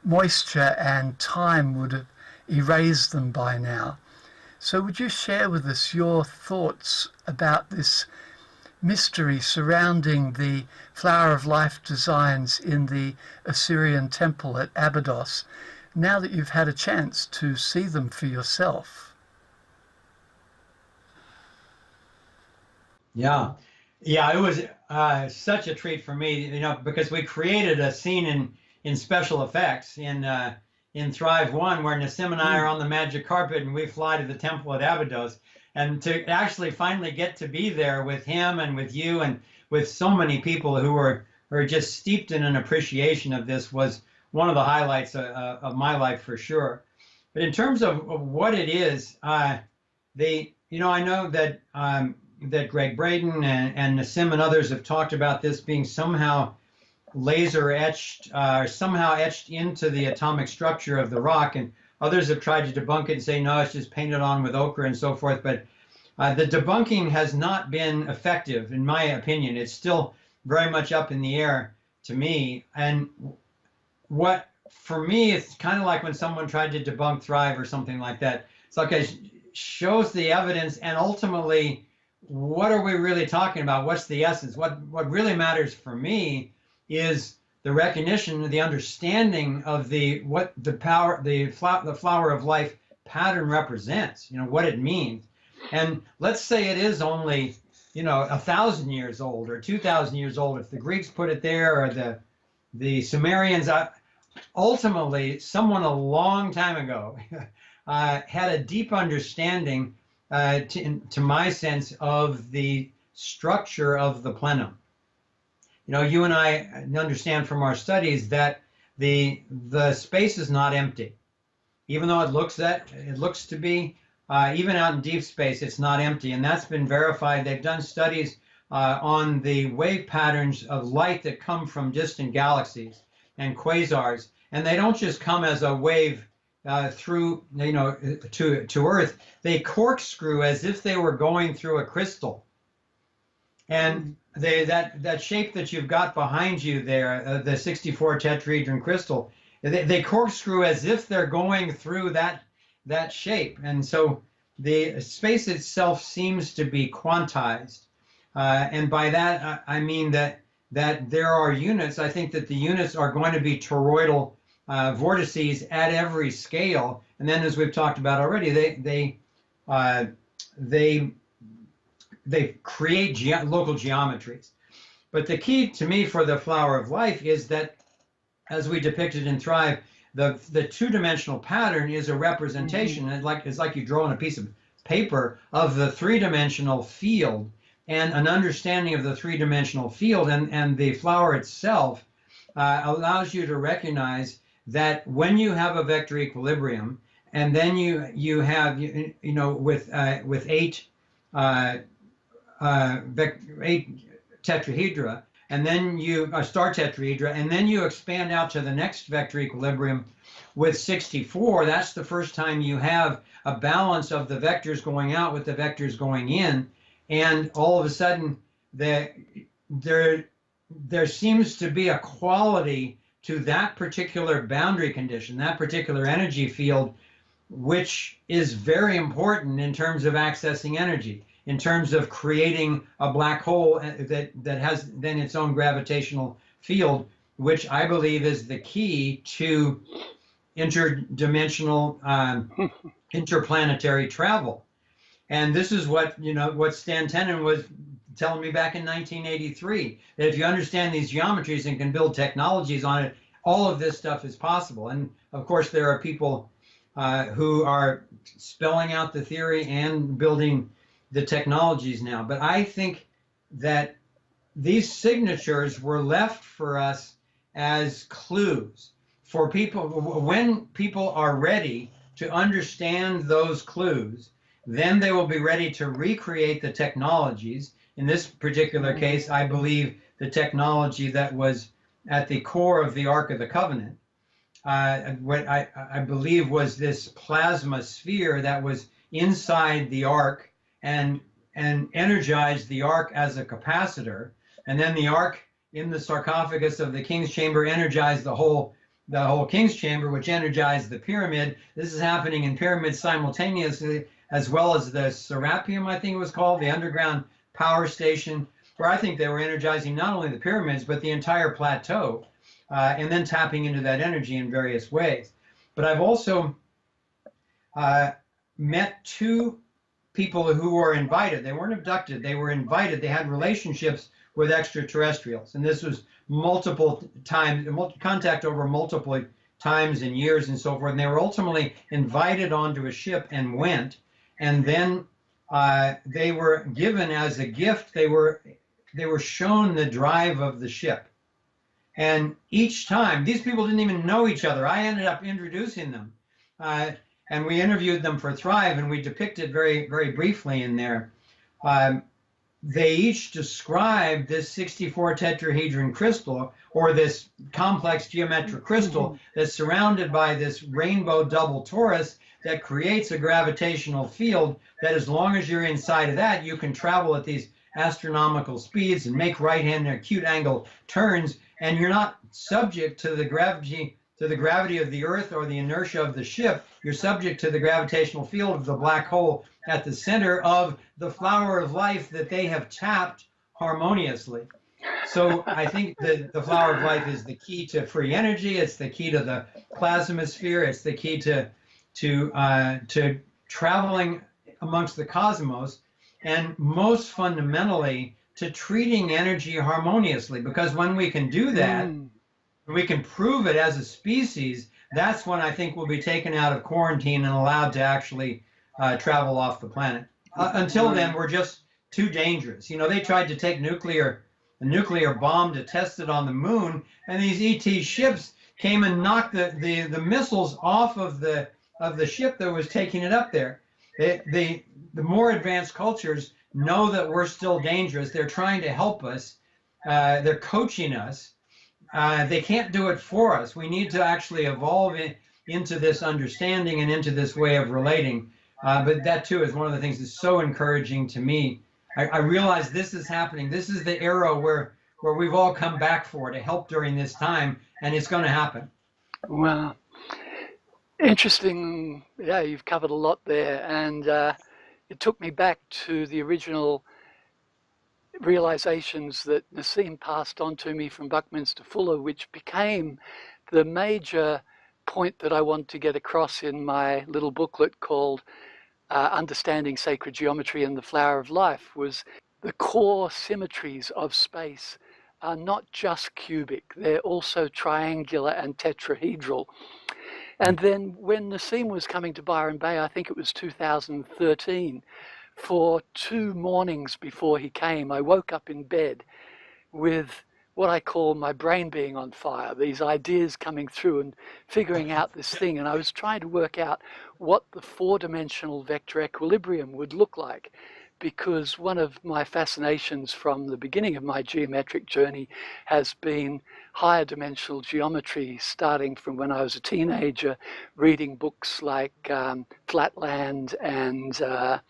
moisture and time would have erased them by now. So would you share with us your thoughts about this mystery surrounding the Flower of Life designs in the Assyrian temple at Abydos, now that you've had a chance to see them for yourself? Yeah, yeah, it was such a treat for me, because we created a scene in special effects in Thrive One, where Nassim and I are on the magic carpet and we fly to the temple at Abydos, and to actually finally get to be there with him and with you and with so many people who are just steeped in an appreciation of this was one of the highlights of my life for sure. But in terms of what it is, I know that that Greg Braden and Nassim and others have talked about this being somehow laser etched, somehow etched into the atomic structure of the rock, and others have tried to debunk it and say, no, it's just painted on with ochre and so forth. But the debunking has not been effective, in my opinion. It's still very much up in the air to me. And what, for me, it's kind of like when someone tried to debunk Thrive or something like that. It's like it shows the evidence, and ultimately, what are we really talking about? What's the essence? What really matters for me is the recognition, the understanding of what the power, the flower of life pattern represents. What it means. And let's say it is only 1,000 years old or 2,000 years old. If the Greeks put it there, or the Sumerians, ultimately someone a long time ago had a deep understanding, to my sense, of the structure of the plenum. You and I understand from our studies that the space is not empty, even though it looks to be. Even out in deep space, it's not empty, and that's been verified. They've done studies on the wave patterns of light that come from distant galaxies and quasars, and they don't just come as a wave through, to Earth. They corkscrew as if they were going through a crystal. And that shape that you've got behind you there, the 64 tetrahedron crystal, they corkscrew as if they're going through that shape. And so the space itself seems to be quantized. And by that, I mean that there are units. I think that the units are going to be toroidal vortices at every scale. And then, as we've talked about already, they create local geometries. But the key to me for the flower of life is that, as we depicted in Thrive, the two-dimensional pattern is a representation. It's like you draw on a piece of paper of the three-dimensional field, and an understanding of the three-dimensional field and the flower itself allows you to recognize that when you have a vector equilibrium, and then you have with eight tetrahedra, and then star tetrahedra, and then you expand out to the next vector equilibrium with 64. That's the first time you have a balance of the vectors going out with the vectors going in, and all of a sudden there seems to be a quality to that particular boundary condition, that particular energy field, which is very important in terms of accessing energy, in terms of creating a black hole that has then its own gravitational field, which I believe is the key to interdimensional, interplanetary travel. And this is what Stan Tenen was telling me back in 1983, that if you understand these geometries and can build technologies on it, all of this stuff is possible. And of course, there are people who are spelling out the theory and building the technologies now. But I think that these signatures were left for us as clues for people. When people are ready to understand those clues, then they will be ready to recreate the technologies. In this particular case, I believe the technology that was at the core of the Ark of the Covenant, what I believe was this plasma sphere that was inside the Ark and energized the Ark as a capacitor, and then the Ark in the sarcophagus of the King's Chamber energized the whole King's Chamber, which energized the pyramid. This is happening in pyramids simultaneously, as well as the Serapeum, I think it was called, the underground power station. where I think they were energizing not only the pyramids, but the entire plateau, and then tapping into that energy in various ways. But I've also met two people who were invited. They weren't abducted, they were invited. They had relationships with extraterrestrials. And this was multiple times, contact over multiple times and years and so forth. And they were ultimately invited onto a ship and went. And then they were given as a gift, they were shown the drive of the ship. And each time, these people didn't even know each other. I ended up introducing them. And we interviewed them for Thrive, and we depicted very, very briefly in there. They each described this 64 tetrahedron crystal, or this complex geometric crystal that's surrounded by this rainbow double torus that creates a gravitational field that, as long as you're inside of that, you can travel at these astronomical speeds and make right-hand acute angle turns, and you're not subject to the gravity of the Earth or the inertia of the ship. You're subject to the gravitational field of the black hole at the center of the flower of life that they have tapped harmoniously. So I think that the flower of life is the key to free energy. It's the key to the plasmasphere. It's the key to traveling amongst the cosmos, and most fundamentally to treating energy harmoniously. Because when we can do that, we can prove it as a species, that's when I think we'll be taken out of quarantine and allowed to actually travel off the planet. Until then, we're just too dangerous. You know, they tried to take a nuclear bomb to test it on the moon, and these ET ships came and knocked the missiles off of the ship that was taking it up there. The more advanced cultures know that we're still dangerous. They're trying to help us. They're coaching us. They can't do it for us. We need to actually evolve into this understanding and into this way of relating. But that too is one of the things that's so encouraging to me. I realize this is happening. This is the era where we've all come back for to help during this time, and it's going to happen. Wow. Interesting. Yeah, you've covered a lot there. And it took me back to the original realizations that Nassim passed on to me from Buckminster Fuller, which became the major point that I want to get across in my little booklet called Understanding Sacred Geometry and the Flower of Life, was the core symmetries of space are not just cubic, they're also triangular and tetrahedral. And then when Nassim was coming to Byron Bay, I think it was 2013, for 2 mornings before he came, I woke up in bed with what I call my brain being on fire, these ideas coming through and figuring out this thing. And I was trying to work out what the 4-dimensional vector equilibrium would look like, because one of my fascinations from the beginning of my geometric journey has been higher dimensional geometry, starting from when I was a teenager, reading books like Flatland and a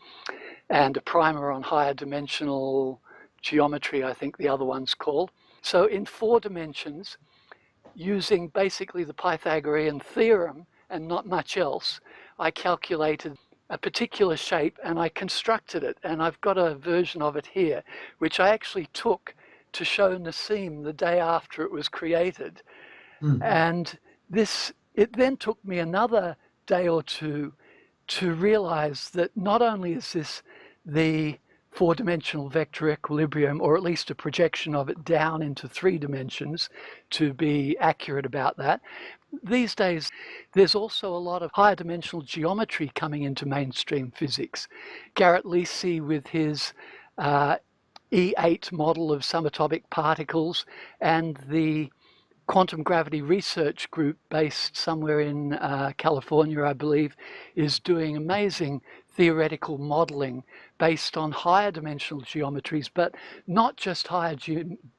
primer on higher dimensional geometry, I think the other one's called. So in 4 dimensions, using basically the Pythagorean theorem and not much else, I calculated a particular shape and I constructed it. And I've got a version of it here, which I actually took to show Nassim the day after it was created. And it then took me another day or two to realize that not only is this the 4-dimensional vector equilibrium, or at least a projection of it down into 3 dimensions to be accurate about that. These days, there's also a lot of higher dimensional geometry coming into mainstream physics. Garrett Lisi with his E8 model of subatomic particles, and the Quantum Gravity Research Group based somewhere in California, I believe, is doing amazing theoretical modeling based on higher dimensional geometries, but not just higher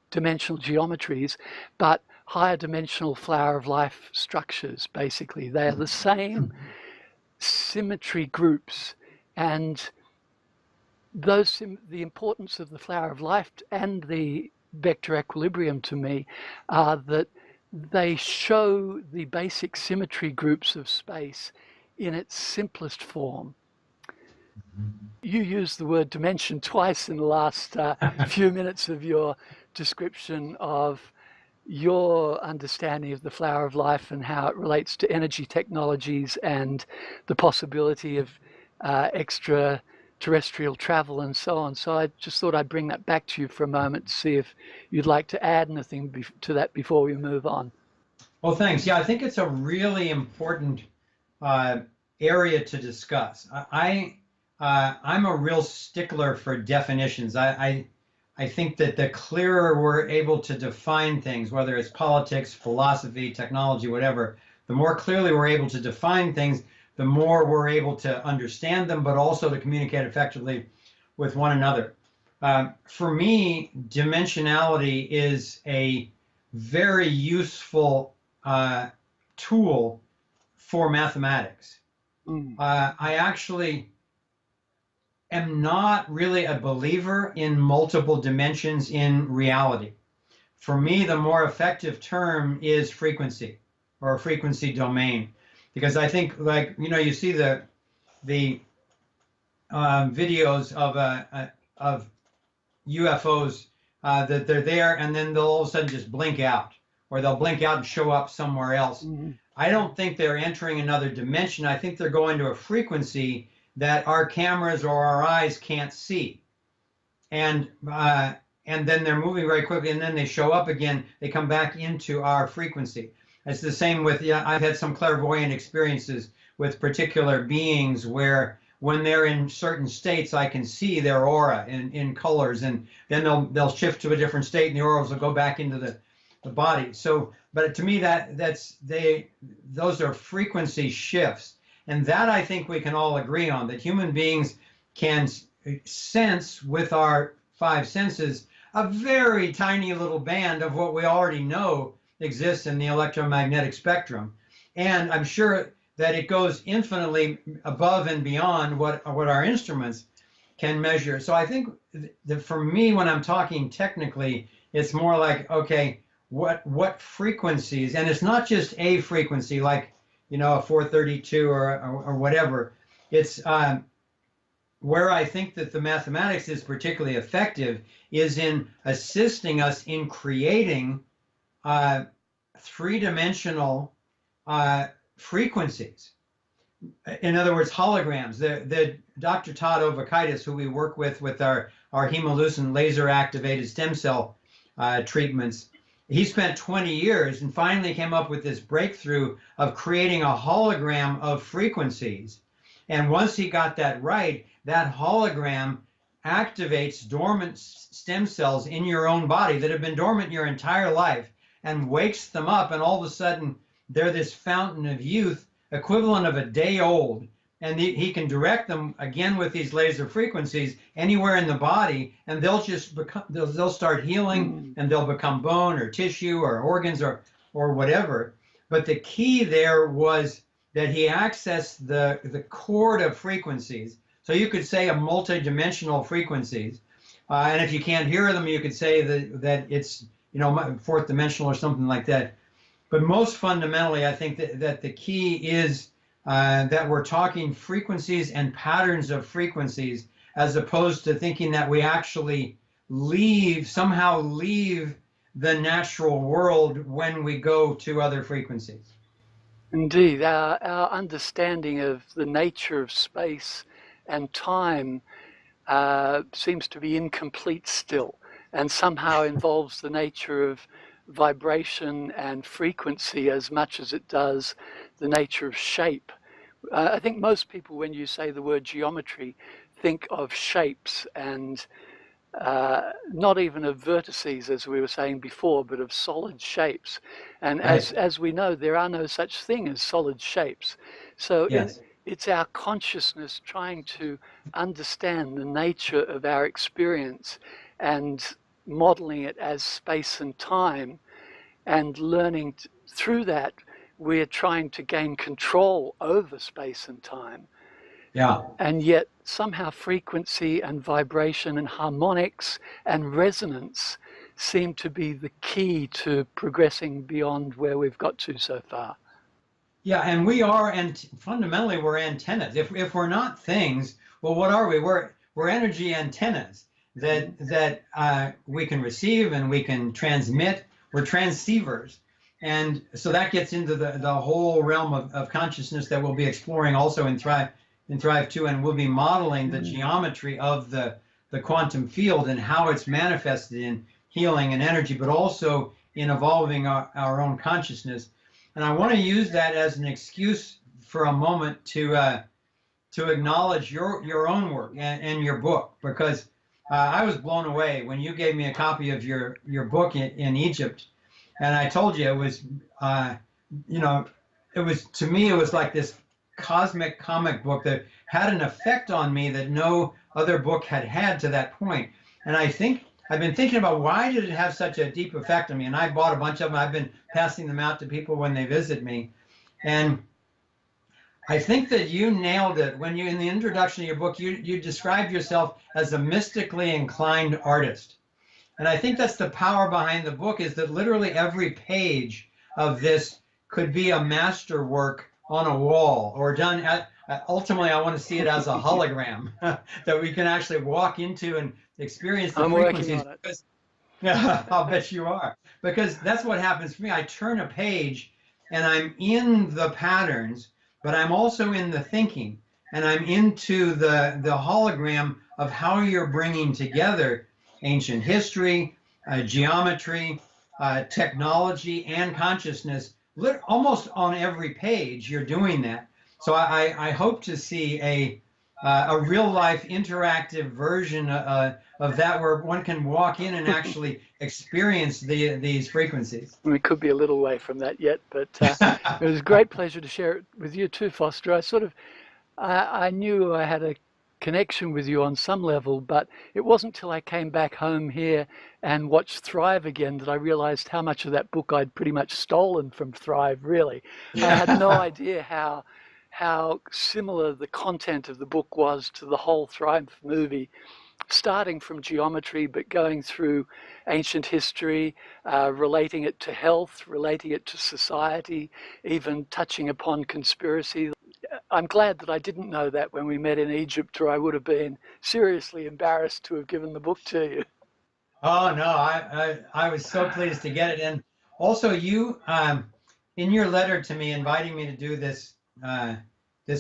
dimensional geometries, but higher dimensional flower of life structures, basically. They are the same symmetry groups, and the importance of the flower of life and the vector equilibrium to me are that they show the basic symmetry groups of space in its simplest form. You used the word dimension twice in the last few minutes of your description of your understanding of the flower of life and how it relates to energy technologies and the possibility of extraterrestrial travel and so on. So I just thought I'd bring that back to you for a moment to see if you'd like to add anything to that before we move on. Well, thanks. Yeah, I think it's a really important area to discuss. I'm a real stickler for definitions. I think that the clearer we're able to define things, whether it's politics, philosophy, technology, whatever, the more clearly we're able to define things, the more we're able to understand them, but also to communicate effectively with one another. For me, dimensionality is a very useful tool for mathematics. I actually am not really a believer in multiple dimensions in reality. For me, the more effective term is frequency or a frequency domain, because I think, like, you see the videos of UFOs that they're there and then they'll all of a sudden just blink out, or they'll blink out and show up somewhere else. Mm-hmm. I don't think they're entering another dimension. I think they're going to a frequency that our cameras or our eyes can't see. And then they're moving very quickly, and then they show up again. They come back into our frequency. It's the same with, I've had some clairvoyant experiences with particular beings where when they're in certain states, I can see their aura in colors, and then they'll shift to a different state, and the auras will go back into the body. So, but to me, those are frequency shifts. And that I think we can all agree on, that human beings can sense with our five senses a very tiny little band of what we already know exists in the electromagnetic spectrum. And I'm sure that it goes infinitely above and beyond what our instruments can measure. So I think that for me, when I'm talking technically, it's more like, okay, what frequencies, and it's not just a frequency like, a 432 or whatever. It's where I think that the mathematics is particularly effective is in assisting us in creating three-dimensional frequencies. In other words, holograms. The Dr. Todd Ovakaitis, who we work with our hemolucent laser-activated stem cell treatments, he spent 20 years and finally came up with this breakthrough of creating a hologram of frequencies. And once he got that right, that hologram activates dormant stem cells in your own body that have been dormant your entire life and wakes them up. And all of a sudden, they're this fountain of youth, equivalent of a day old. And he can direct them again with these laser frequencies anywhere in the body, and they'll start healing, and they'll become bone or tissue or organs or whatever. But the key there was that he accessed the chord of frequencies. So you could say a multidimensional frequencies, and if you can't hear them, you could say that it's fourth dimensional or something like that. But most fundamentally, I think that the key is that we're talking frequencies and patterns of frequencies, as opposed to thinking that we actually somehow leave the natural world when we go to other frequencies. Indeed, our understanding of the nature of space and time seems to be incomplete still, and somehow involves the nature of vibration and frequency as much as it does the nature of shape. I think most people, when you say the word geometry, think of shapes and not even of vertices, as we were saying before, but of solid shapes. And right. as we know, there are no such thing as solid shapes. So yes. It's our consciousness trying to understand the nature of our experience and modeling it as space and time, and learning through that, we're trying to gain control over space and time. Yeah. And yet somehow frequency and vibration and harmonics and resonance seem to be the key to progressing beyond where we've got to so far. Yeah, and we are, and fundamentally we're antennas. If we're not things, Well, what are we? We're energy antennas that we can receive and we can transmit. We're transceivers. And so that gets into the whole realm of consciousness that we'll be exploring also in Thrive 2, and we'll be modeling the geometry of the quantum field and how it's manifested in healing and energy, but also in evolving our own consciousness. And I want to use that as an excuse for a moment to acknowledge your own work and your book, because I was blown away when you gave me a copy of your book in Egypt, and I told you it was, it was, to me, it was like this cosmic comic book that had an effect on me that no other book had to that point. And I've been thinking about, why did it have such a deep effect on me? And I bought a bunch of them. I've been passing them out to people when they visit me. And I think that you nailed it when in the introduction of your book, you described yourself as a mystically inclined artist. And I think that's the power behind the book, is that literally every page of this could be a masterwork on a wall, or done ultimately, I want to see it as a hologram that we can actually walk into and experience the frequencies. Working on it. Yeah, I'll bet you are. Because that's what happens for me. I turn a page and I'm in the patterns, but I'm also in the thinking, and I'm into the hologram of how you're bringing together ancient history, geometry, technology, and consciousness. Almost on every page, you're doing that. So I hope to see a real life interactive version of that, where one can walk in and actually experience these frequencies. We could be a little way from that yet, but it was a great pleasure to share it with you too, Foster. I knew I had a connection with you on some level, but it wasn't till I came back home here and watched Thrive again that I realized how much of that book I'd pretty much stolen from Thrive, really. Yeah. I had no idea how similar the content of the book was to the whole Thrive movie, starting from geometry, but going through ancient history, relating it to health, relating it to society, even touching upon conspiracy. I'm glad that I didn't know that when we met in Egypt, or I would have been seriously embarrassed to have given the book to you. Oh, no, I was so pleased to get it. And also you, in your letter to me, inviting me to do this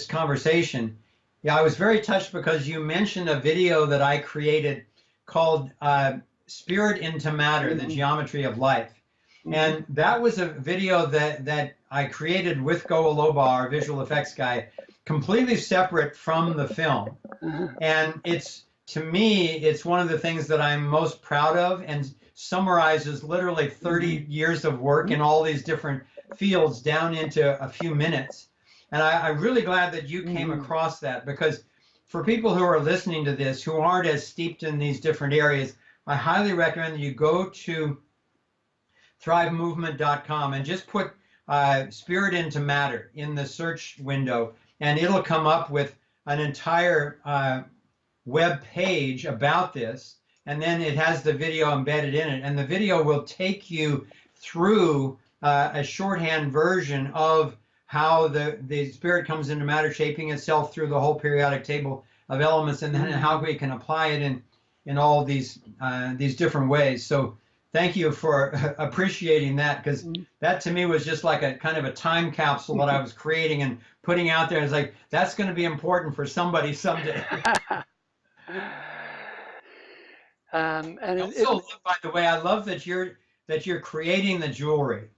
conversation, yeah, I was very touched because you mentioned a video that I created called Spirit into Matter, the Geometry of Life. And that was a video that I created with Go Aloba, our visual effects guy, completely separate from the film. And to me, it's one of the things that I'm most proud of, and summarizes literally 30 years of work in all these different fields down into a few minutes. And I'm really glad that you came across that, because for people who are listening to this, who aren't as steeped in these different areas, I highly recommend that you go to thrivemovement.com and just put Spirit into Matter in the search window, and it'll come up with an entire web page about this, and then it has the video embedded in it, and the video will take you through a shorthand version of how the spirit comes into matter, shaping itself through the whole periodic table of elements, and then how we can apply it in all these different ways. So thank you for appreciating that, because that to me was just like a kind of a time capsule that I was creating and putting out there. It's like, that's going to be important for somebody someday. And also, by the way, I love that you're creating the jewelry,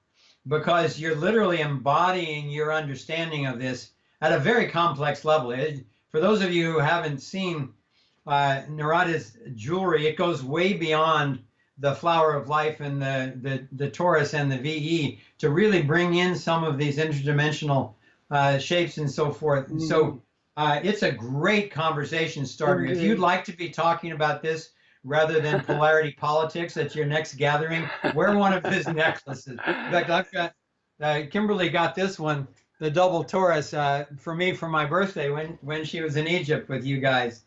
because you're literally embodying your understanding of this at a very complex level. For those of you who haven't seen Narada's jewelry, it goes way beyond the flower of life and the torus and the VE to really bring in some of these interdimensional shapes and so forth. So it's a great conversation starter. If you'd like to be talking about this rather than polarity politics at your next gathering, wear one of his necklaces. In fact, I've got, Kimberly got this one, the double torus, for me for my birthday when she was in Egypt with you guys.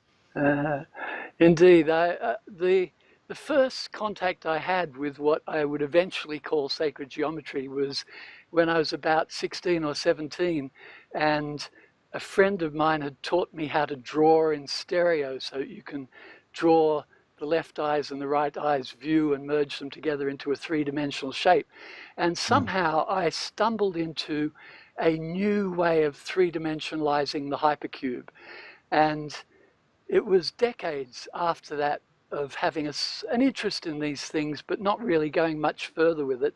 Indeed. The first contact I had with what I would eventually call sacred geometry was when I was about 16 or 17, and a friend of mine had taught me how to draw in stereo, so you can draw the left eyes and the right eyes view and merge them together into a three-dimensional shape. And somehow I stumbled into a new way of three-dimensionalizing the hypercube. And it was decades after that of having an interest in these things, but not really going much further with it,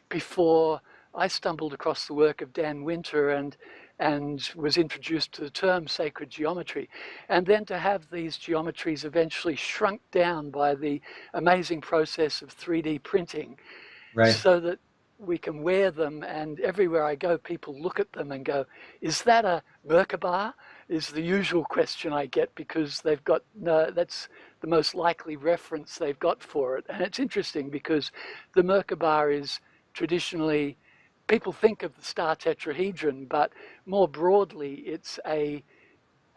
before I stumbled across the work of Dan Winter and was introduced to the term sacred geometry. And then to have these geometries eventually shrunk down by the amazing process of 3D printing, Right. so that we can wear them, and everywhere I go, people look at them and go, is that a Merkaba? Is the usual question I get, because they've got, no, that's the most likely reference they've got for it. And it's interesting because the Merkaba is traditionally, people think of the star tetrahedron, but more broadly, it's a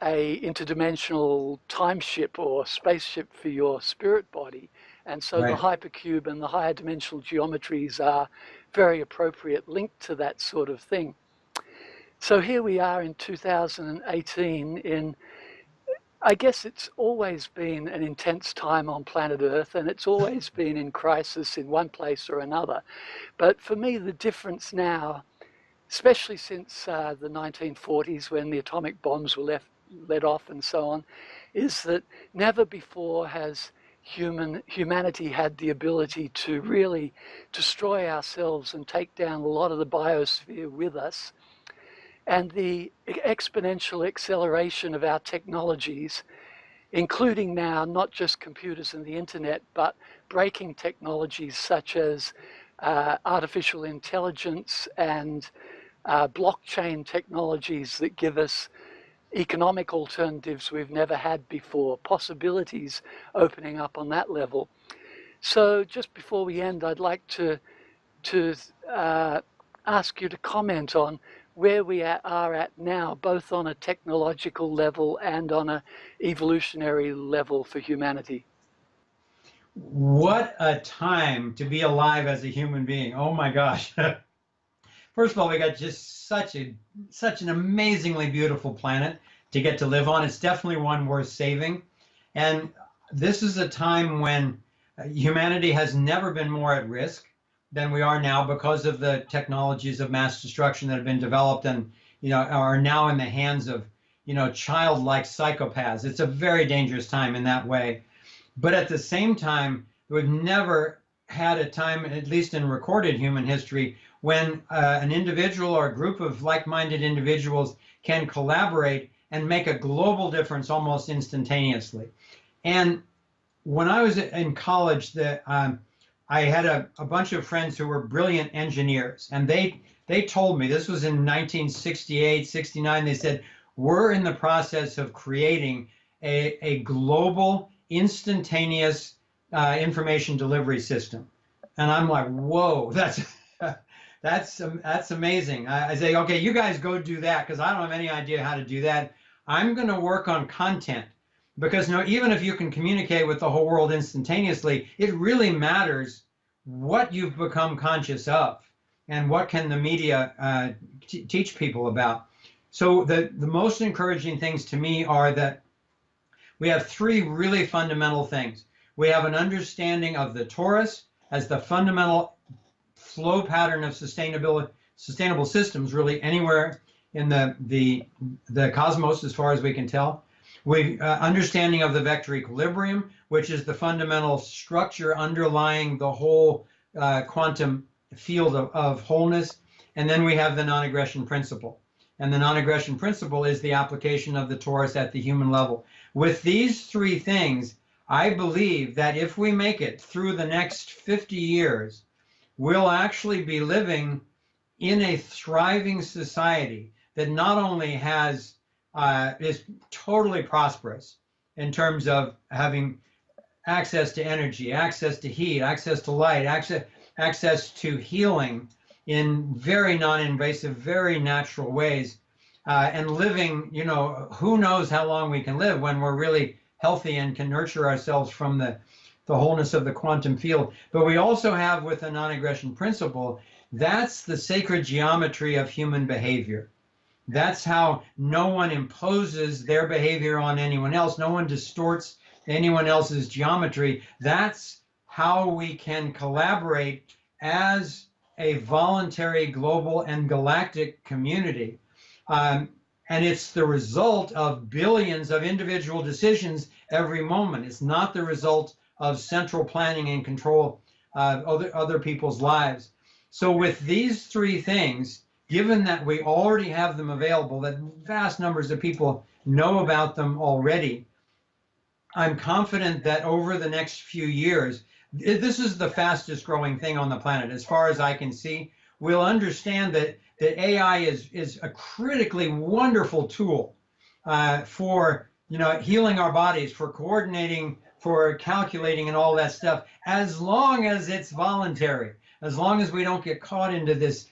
interdimensional time ship or spaceship for your spirit body. And so the Right. hypercube and the higher dimensional geometries are very appropriate linked to that sort of thing. So here we are in 2018 in, I guess it's always been an intense time on planet Earth, and it's always been in crisis in one place or another. But for me, the difference now, especially since the 1940s when the atomic bombs were let off and so on, is that never before has humanity had the ability to really destroy ourselves and take down a lot of the biosphere with us. And the exponential acceleration of our technologies, including now not just computers and the internet, but breaking technologies such as artificial intelligence and blockchain technologies that give us economic alternatives we've never had before, possibilities opening up on that level. So just before we end, I'd like to ask you to comment on where we are at now, both on a technological level and on an evolutionary level for humanity. What a time to be alive as a human being. Oh my gosh. First of all, we got just such an amazingly beautiful planet to get to live on. It's definitely one worth saving. And this is a time when humanity has never been more at risk than we are now, because of the technologies of mass destruction that have been developed and, are now in the hands of, childlike psychopaths. It's a very dangerous time in that way. But at the same time, we've never had a time, at least in recorded human history, when an individual or a group of like-minded individuals can collaborate and make a global difference almost instantaneously. And when I was in college, I had a bunch of friends who were brilliant engineers, and they told me, this was in 1968, 69, they said, we're in the process of creating a global instantaneous information delivery system. And I'm like, whoa, that's amazing. I say, okay, you guys go do that, because I don't have any idea how to do that. I'm going to work on content, because even if you can communicate with the whole world instantaneously, it really matters what you've become conscious of and what can the media teach people about. So the most encouraging things to me are that we have three really fundamental things. We have an understanding of the torus as the fundamental flow pattern of sustainable systems, really anywhere in the cosmos as far as we can tell. We understanding of the vector equilibrium, which is the fundamental structure underlying the whole quantum field of wholeness. And then we have the non-aggression principle. And the non-aggression principle is the application of the torus at the human level. With these three things, I believe that if we make it through the next 50 years, we'll actually be living in a thriving society that not only is totally prosperous in terms of having access to energy, access to heat, access to light, access to healing in very non-invasive, very natural ways, and living, who knows how long we can live when we're really healthy and can nurture ourselves from the wholeness of the quantum field. But we also have, with the non-aggression principle, that's the sacred geometry of human behavior. That's how no one imposes their behavior on anyone else. No one distorts anyone else's geometry. That's how we can collaborate as a voluntary global and galactic community. Um, and it's the result of billions of individual decisions every moment. It's not the result of central planning and control of other people's lives. So with these three things, given that we already have them available, that vast numbers of people know about them already, I'm confident that over the next few years, this is the fastest growing thing on the planet. As far as I can see, we'll understand that AI is a critically wonderful tool for healing our bodies, for coordinating, for calculating and all that stuff, as long as it's voluntary, as long as we don't get caught into this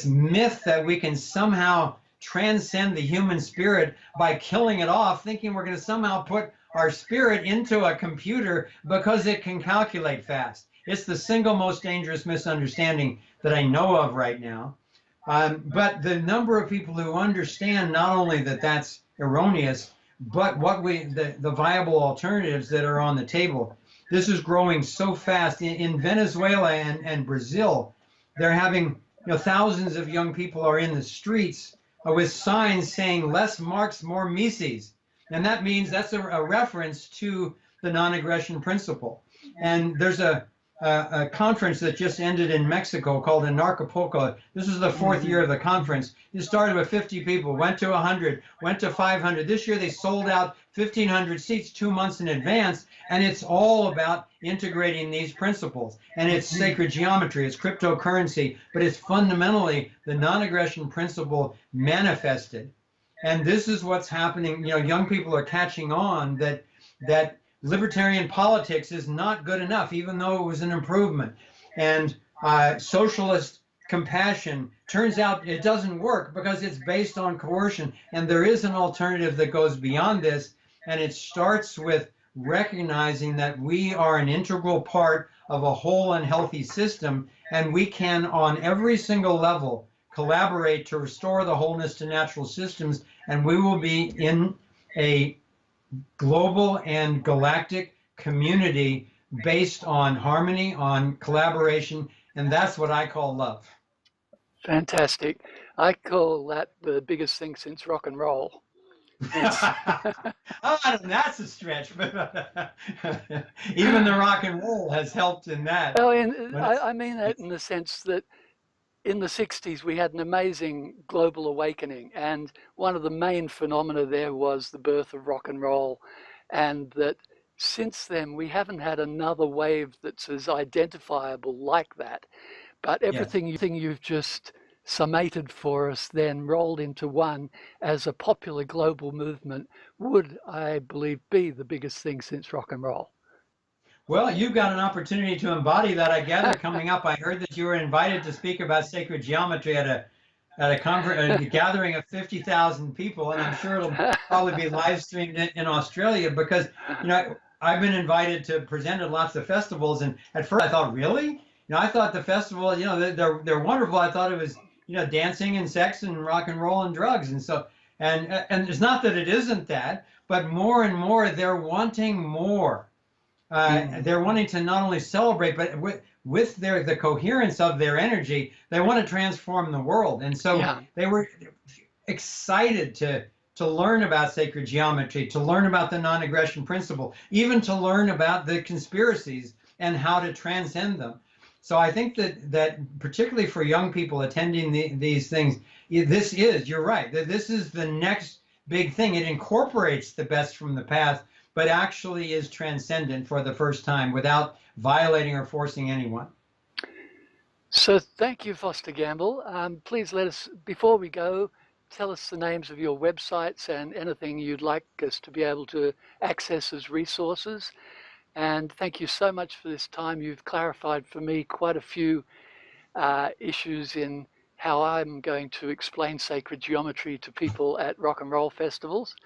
myth that we can somehow transcend the human spirit by killing it off, thinking we're going to somehow put our spirit into a computer because it can calculate fast. It's the single most dangerous misunderstanding that I know of right now. But the number of people who understand not only that that's erroneous, but what the viable alternatives that are on the table. This is growing so fast. In Venezuela and Brazil, they're having thousands of young people are in the streets with signs saying less Marx, more Mises. And that means that's a reference to the non-aggression principle. And there's a conference that just ended in Mexico called Acapulco. This is the fourth year of the conference. It started with 50 people, went to 100, went to 500. This year they sold out 1,500 seats 2 months in advance, and it's all about integrating these principles. And it's sacred geometry, it's cryptocurrency, but it's fundamentally the non-aggression principle manifested. And this is what's happening. Young people are catching on that libertarian politics is not good enough, even though it was an improvement. And socialist compassion, turns out it doesn't work because it's based on coercion. And there is an alternative that goes beyond this. And it starts with recognizing that we are an integral part of a whole and healthy system. And we can, on every single level, collaborate to restore the wholeness to natural systems. And we will be in a global and galactic community based on harmony, on collaboration, and that's what I call love. Fantastic. I call that the biggest thing since rock and roll. That's a stretch, but even the rock and roll has helped in that. Well, I mean that in the sense that in the 60s, we had an amazing global awakening, and one of the main phenomena there was the birth of rock and roll, and that since then we haven't had another wave that's as identifiable like that. But everything you've just summated for us then rolled into one as a popular global movement would, I believe, be the biggest thing since rock and roll. Well, you've got an opportunity to embody that, I gather, coming up. I heard that you were invited to speak about sacred geometry at a conference, a gathering of 50,000 people, and I'm sure it'll probably be live streamed in Australia because, I've been invited to present at lots of festivals, and at first I thought, really? I thought the festival, they're wonderful. I thought it was, dancing and sex and rock and roll and drugs, and so, and it's not that it isn't that, but more and more they're wanting more. They're wanting to not only celebrate, but with the coherence of their energy, they want to transform the world. And so they were excited to learn about sacred geometry, to learn about the non-aggression principle, even to learn about the conspiracies and how to transcend them. So I think that particularly for young people attending these things, you're right, that this is the next big thing. It incorporates the best from the past, but actually is transcendent for the first time without violating or forcing anyone. So thank you, Foster Gamble. Please let us, before we go, tell us the names of your websites and anything you'd like us to be able to access as resources. And thank you so much for this time. You've clarified for me quite a few issues in how I'm going to explain sacred geometry to people at rock and roll festivals.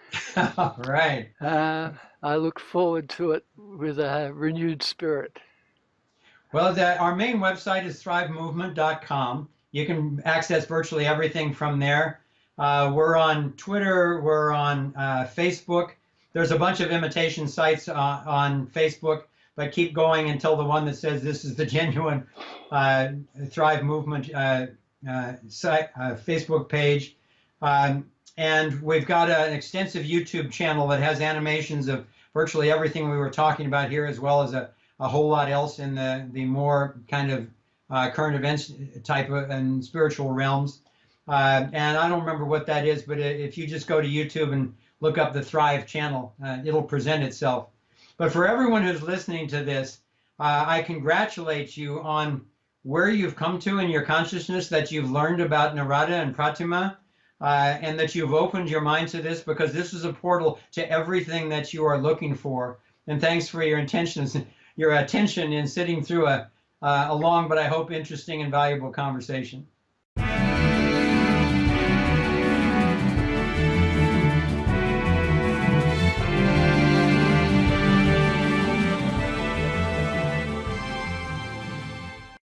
Right. I look forward to it with a renewed spirit. Well, our main website is thrivemovement.com. You can access virtually everything from there. We're on Twitter. We're on Facebook. There's a bunch of imitation sites on Facebook, but keep going until the one that says this is the genuine Thrive Movement site, Facebook page. And we've got an extensive YouTube channel that has animations of virtually everything we were talking about here, as well as a whole lot else in the more kind of current events type of and spiritual realms. And I don't remember what that is, but if you just go to YouTube and look up the Thrive channel, it'll present itself. But for everyone who's listening to this, I congratulate you on where you've come to in your consciousness, that you've learned about Narada and Pratima, and that you've opened your mind to this, because this is a portal to everything that you are looking for. And thanks for your intentions, your attention in sitting through a long, but I hope interesting and valuable conversation.